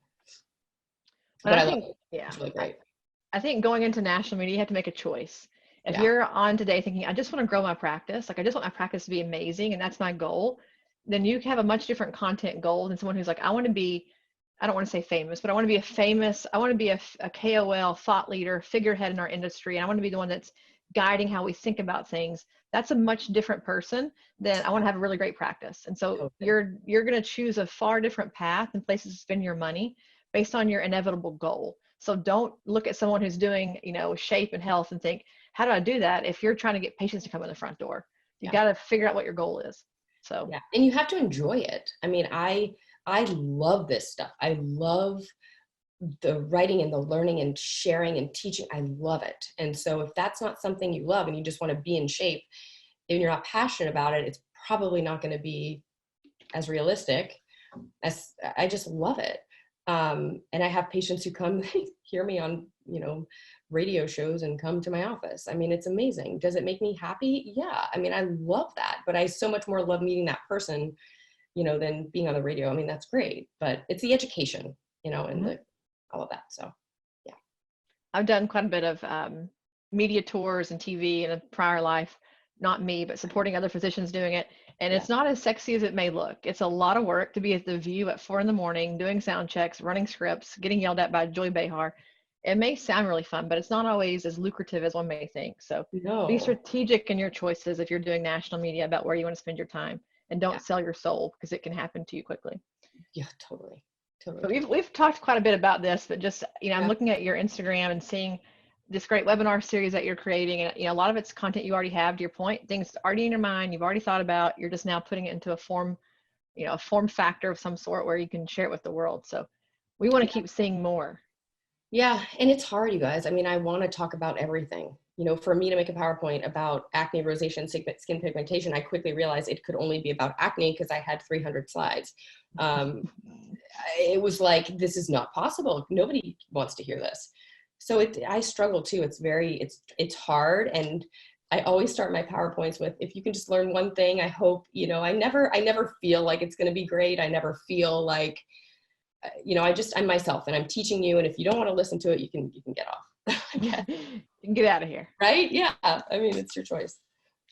But I think, it's really great. I think going into national media, you have to make a choice. If you're on today thinking, I just want to grow my practice, like I just want my practice to be amazing and that's my goal, then you have a much different content goal than someone who's like, I want to be, I don't want to say famous, but I want to be I want to be a KOL, thought leader, figurehead in our industry. And I want to be the one that's guiding how we think about things. That's a much different person than I want to have a really great practice. And so you're going to choose a far different path and places to spend your money based on your inevitable goal. So don't look at someone who's doing, shape and health and think, how do I do that? If you're trying to get patients to come in the front door, you got to figure out what your goal is. So, and you have to enjoy it. I mean, I love this stuff. I love the writing and the learning and sharing and teaching. I love it. And so if that's not something you love and you just want to be in shape and you're not passionate about it, it's probably not going to be as realistic as I just love it. And I have patients who come hear me on, radio shows and come to my office. I mean, it's amazing. Does it make me happy? Yeah. I mean, I love that, but I so much more love meeting that person, than being on the radio. I mean, that's great, but it's the education, and all of that. So, yeah. I've done quite a bit of media tours and TV in a prior life, not me, but supporting other physicians doing it. And it's not as sexy as it may look. It's a lot of work to be at the View at 4 a.m, doing sound checks, running scripts, getting yelled at by Joy Behar. It may sound really fun, but it's not always as lucrative as one may think. So be strategic in your choices if you're doing national media about where you want to spend your time, and don't sell your soul, because it can happen to you quickly. Yeah, totally. So we've talked quite a bit about this, but just, I'm looking at your Instagram and seeing this great webinar series that you're creating. And, a lot of it's content you already have, to your point, things already in your mind, you've already thought about, you're just now putting it into a form, a form factor of some sort where you can share it with the world. So we want to keep seeing more. Yeah. And it's hard, you guys. I mean, I want to talk about everything. For me to make a PowerPoint about acne, rosacea, skin pigmentation, I quickly realized it could only be about acne because I had 300 slides. It was like, this is not possible. Nobody wants to hear this. So I struggle too. It's hard. And I always start my PowerPoints with, if you can just learn one thing, I hope, I never feel like it's going to be great. I never feel like, I'm myself and I'm teaching you. And if you don't want to listen to it, you can get off. You can get out of here. Right? Yeah. I mean, it's your choice.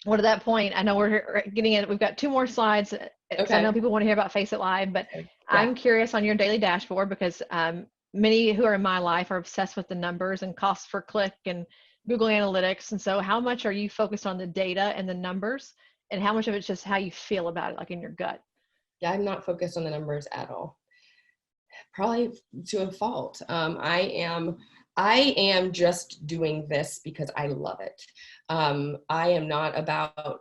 Well, to that point, I know we're getting in, we've got 2 more slides. So I know people want to hear about Face It Live, but I'm curious on your daily dashboard, because many who are in my life are obsessed with the numbers and cost per click and Google Analytics. And so how much are you focused on the data and the numbers, and how much of it's just how you feel about it, like in your gut? Yeah, I'm not focused on the numbers at all. Probably to a fault. I am just doing this because I love it. I am not about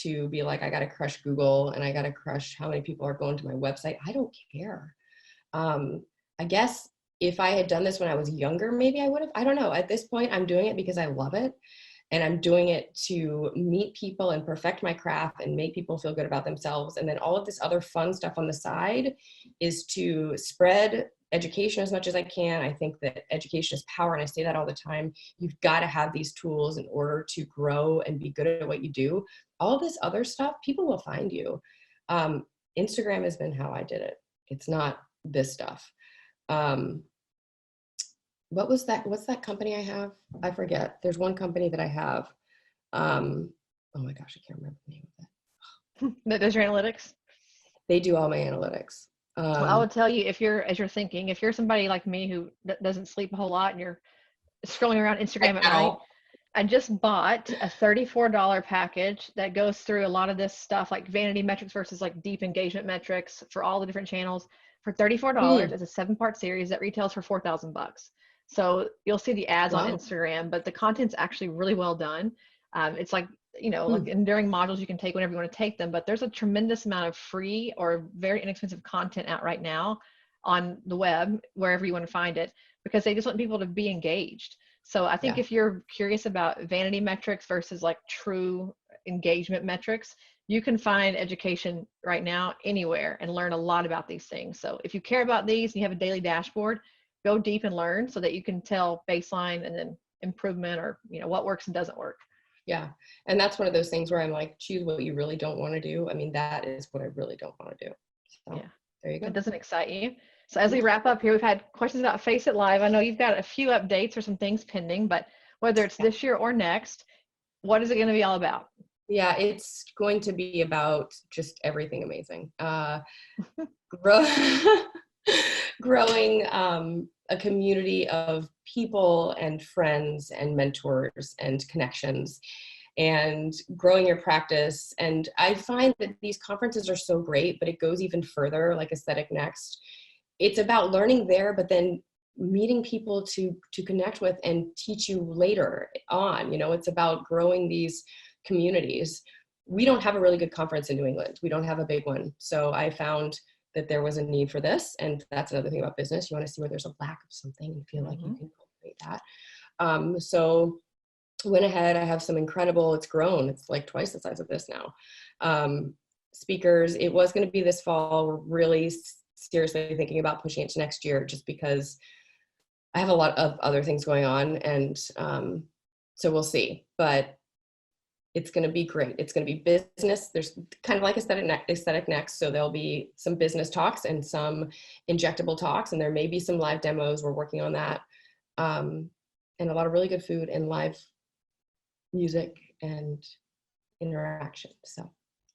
to be like, I got to crush Google and I got to crush how many people are going to my website. I don't care. I guess if I had done this when I was younger, maybe I would have. I don't know. At this point, I'm doing it because I love it. And I'm doing it to meet people and perfect my craft and make people feel good about themselves. And then all of this other fun stuff on the side is to spread education as much as I can. I think that education is power, and I say that all the time. You've got to have these tools in order to grow and be good at what you do. All this other stuff, people will find you. Instagram has been how I did it. It's not this stuff. What's that company I have? I forget. There's one company that I have. Oh my gosh, I can't remember the name of it. That does your analytics? They do all my analytics. Well, I would tell you, if you're, as you're thinking, if you're somebody like me who doesn't sleep a whole lot and you're scrolling around Like Instagram at at night, all. I just bought a $34 package that goes through a lot of this stuff, like vanity metrics versus like deep engagement metrics for all the different channels for $34. Hmm. It's a 7-part series that retails for 4,000 bucks. So you'll see the ads on Wow. Instagram, but the content's actually really well done. It's like, like Hmm. enduring modules you can take whenever you want to take them, but there's a tremendous amount of free or very inexpensive content out right now on the web, wherever you want to find it, because they just want people to be engaged. So I think Yeah. if you're curious about vanity metrics versus like true engagement metrics, you can find education right now anywhere and learn a lot about these things. So if you care about these and you have a daily dashboard, go deep and learn so that you can tell baseline and then improvement, or what works and doesn't work. Yeah. And that's one of those things where I'm like, choose what you really don't want to do. I mean, that is what I really don't want to do. So Yeah. there you It go. doesn't excite you. So as we No. wrap up here, we've had questions about Face It Live. I know you've got a few updates or some things pending, but whether it's this year or next, what is it going to be all about? Yeah, it's going to be about just everything amazing. Grow, growing a community of people and friends and mentors and connections, and growing your practice. And I find that these conferences are so great, but it goes even further, like Aesthetic Next. It's about learning there, but then meeting people to connect with and teach you later on. It's about growing these communities. We don't have a really good conference in New England. We don't have a big one. So I found that there was a need for this. And that's another thing about business. You want to see where there's a lack of something and feel like you can cultivate that. So went ahead. I have some incredible, it's grown. It's like twice the size of this now. Speakers. It was going to be this fall. We're really seriously thinking about pushing it to next year, just because I have a lot of other things going on. And so we'll see. But it's going to be great. It's going to be business. There's kind of like Aesthetic Next. So there'll be some business talks and some injectable talks, and there may be some live demos. We're working on that. And a lot of really good food and live music and interaction. So,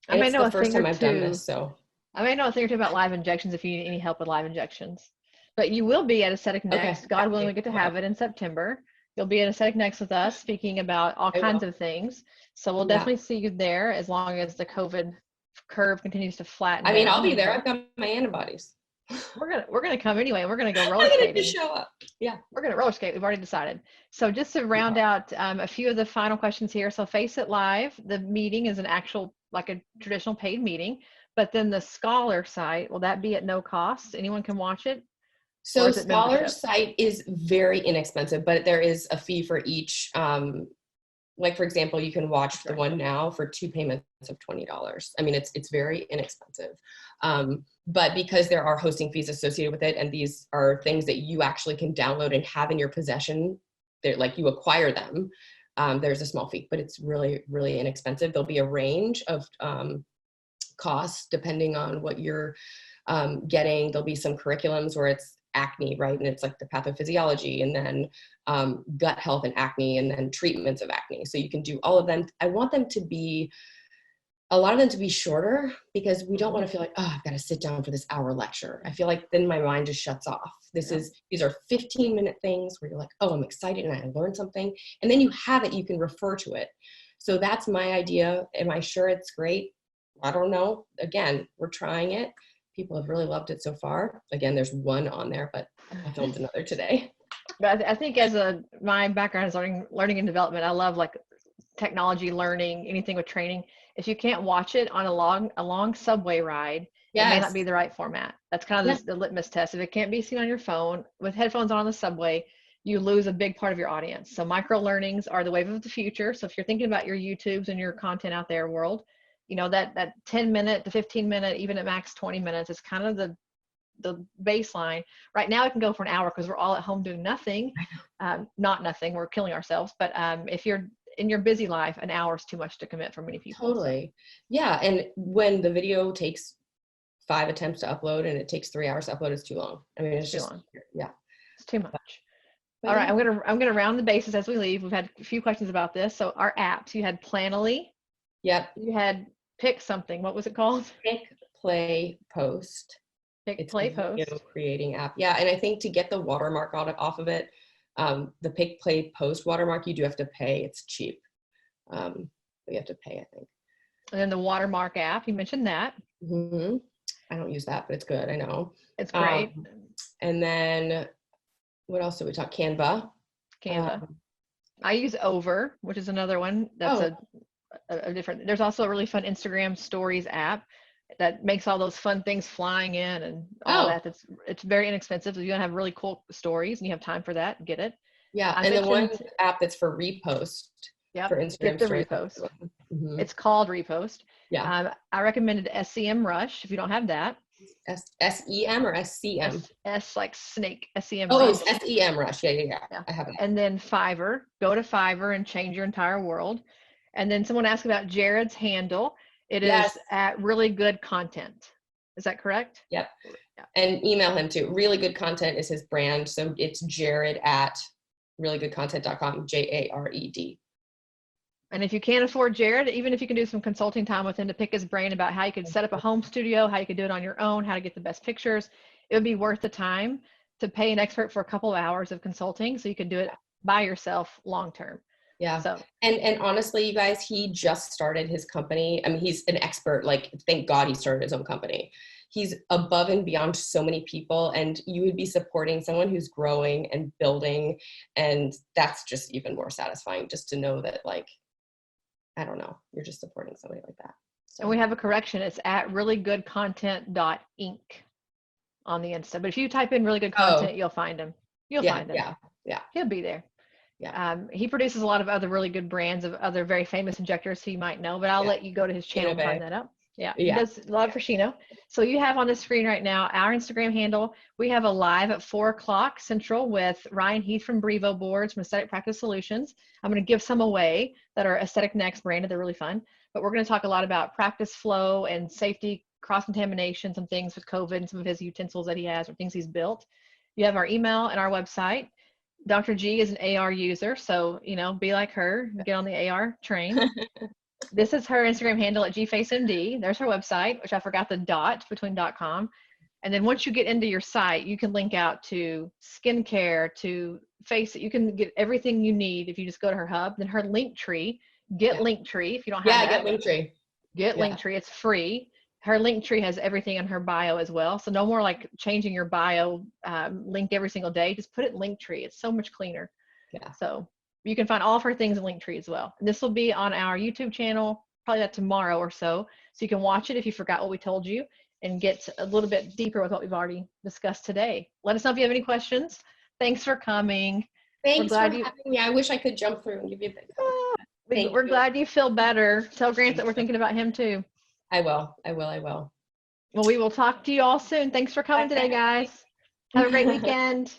I and may it's know the a first thing or time I've done two. this. So, I may know a thing or two about live injections if you need any help with live injections. But you will be at Aesthetic okay. Next. God willing, we get to have it in September. You'll be at Aesthetic Next with us, speaking about all I kinds will. of things. So we'll Yeah. definitely see you there, as long as the COVID curve continues to flatten I mean, I'll down. be there. Okay. I've got my antibodies. We're gonna come anyway. We're gonna go roller I'm going to just skating. show up. Yeah. We're going to roller skate. We've already decided. So just to round out a few of the final questions here. So Face It Live, the meeting is an actual, like a traditional paid meeting, but then the Scholar site, will that be at no cost? Anyone can watch it? Or So is it Scholar's membership? site is very inexpensive, but there is a fee for each. Like, for example, you can watch the Okay. one now for 2 payments of $20. I mean, it's very inexpensive. But because there are hosting fees associated with it, and these are things that you actually can download and have in your possession, they're like, you acquire them. There's a small fee, but it's really, really inexpensive. There'll be a range of costs depending on what you're getting. There'll be some curriculums where it's acne, right? And it's like the pathophysiology, and then gut health and acne, and then treatments of acne. So you can do all of them. I want them to be, a lot of them to be shorter, because we don't want to feel like, oh, I've got to sit down for this hour lecture. I feel like then my mind just shuts off. These are 15-minute things where you're like, oh, I'm excited and I learned something. And then you have it, you can refer to it. So that's my idea. Am I sure it's great? I don't know. Again, we're trying it. People have really loved it so far. Again, there's one on there, but I filmed another today. But I think my background is learning and development. I love like technology, learning, anything with training. If you can't watch it on a long subway ride, it may not be Yes. the right format. That's kind of the litmus test. If it can't be seen on your phone with headphones on the subway, you lose a big part of your audience. So micro learnings are the wave of the future. So if you're thinking about your YouTubes and your content out there world, that 10-minute to 15-minute, even at max 20 minutes is kind of the baseline. Right now it can go for an hour because we're all at home doing nothing. Not nothing, we're killing ourselves. But if you're in your busy life, an hour is too much to commit for many people. Totally. Yeah. And when the video takes 5 attempts to upload and it takes 3 hours to upload, it's too long. I mean, it's Too just, long. yeah. It's too much. But All right, yeah. I'm gonna round the bases as we leave. We've had a few questions about this. So our apps, you had Planoly, Yep. you had Pick something. What was it called? Pick, play, post. Pick, It's play, a video post. creating app. Yeah, and I think to get the watermark off of it, the pick, play, post watermark, you do have to pay. It's cheap. You have to pay, I think. And then the watermark app, you mentioned that. Mm-hmm. I don't use that, but it's good. I know. It's great. And then what else did we talk? Canva. Canva. I use Over, which is another one. That's a different. There's also a really fun Instagram Stories app that makes all those fun things flying in and all that. It's very inexpensive. So you're gonna have really cool stories and you have time for that. Get it. Yeah, and the one app that's for repost. Yep. For Instagram Get the stories. repost. Mm-hmm. It's called Repost. Yeah. I recommended SEM Rush if you don't have that. SEM or SCM? S like snake. SEM. Oh, Rush. it's SEM Rush. Yeah. I have it. And then Fiverr. Go to Fiverr and change your entire world. And then someone asked about Jared's handle. It is at Really Good Content. Is that correct? Yep. Yeah. And email him too. Really Good Content is his brand. So it's Jared at reallygoodcontent.com, JARED. And if you can't afford Jared, even if you can do some consulting time with him to pick his brain about how you could set up a home studio, how you could do it on your own, how to get the best pictures, it would be worth the time to pay an expert for a couple of hours of consulting so you can do it by yourself long term. Yeah. So and honestly, you guys, he just started his company. I mean, he's an expert. Like, thank God he started his own company. He's above and beyond so many people, and you would be supporting someone who's growing and building, and that's just even more satisfying, just to know that, like, I don't know, you're just supporting somebody like that. So. And we have a correction. It's at reallygoodcontent.inc on the Insta. But if you type in really good content, you'll find him. You'll find him. Yeah. He'll be there. Yeah. He produces a lot of other really good brands of other very famous injectors he might know, but I'll let you go to his channel and find that out. Yeah. He does a lot for Shino. So you have on the screen right now our Instagram handle. We have a live at 4:00 Central with Ryan Heath from Brevo Boards from Aesthetic Practice Solutions. I'm going to give some away that are Aesthetic Next branded. They're really fun. But we're going to talk a lot about practice flow and safety, cross-contamination, some things with COVID and some of his utensils that he has or things he's built. You have our email and our website. Dr. G is an AR user, so, be like her, get on the AR train. This is her Instagram handle at GFaceMD. There's her website, which I forgot the dot between .com. And then once you get into your site, you can link out to skincare, to face it. You can get everything you need if you just go to her hub. Then her link tree, Linktree if you don't have that. Get Linktree. Get Linktree. It's free. Her Linktree has everything in her bio as well. So no more like changing your bio link every single day. Just put it in Linktree. It's so much cleaner. Yeah. So you can find all of her things in Linktree as well. And this will be on our YouTube channel, probably that tomorrow or so. So you can watch it if you forgot what we told you and get a little bit deeper with what we've already discussed today. Let us know if you have any questions. Thanks for coming. Thanks for having me. I wish I could jump through and give you a big We're glad you feel better. Tell Grant that we're thinking about him too. I will. Well, we will talk to you all soon. Thanks for coming today, guys. Have a great weekend.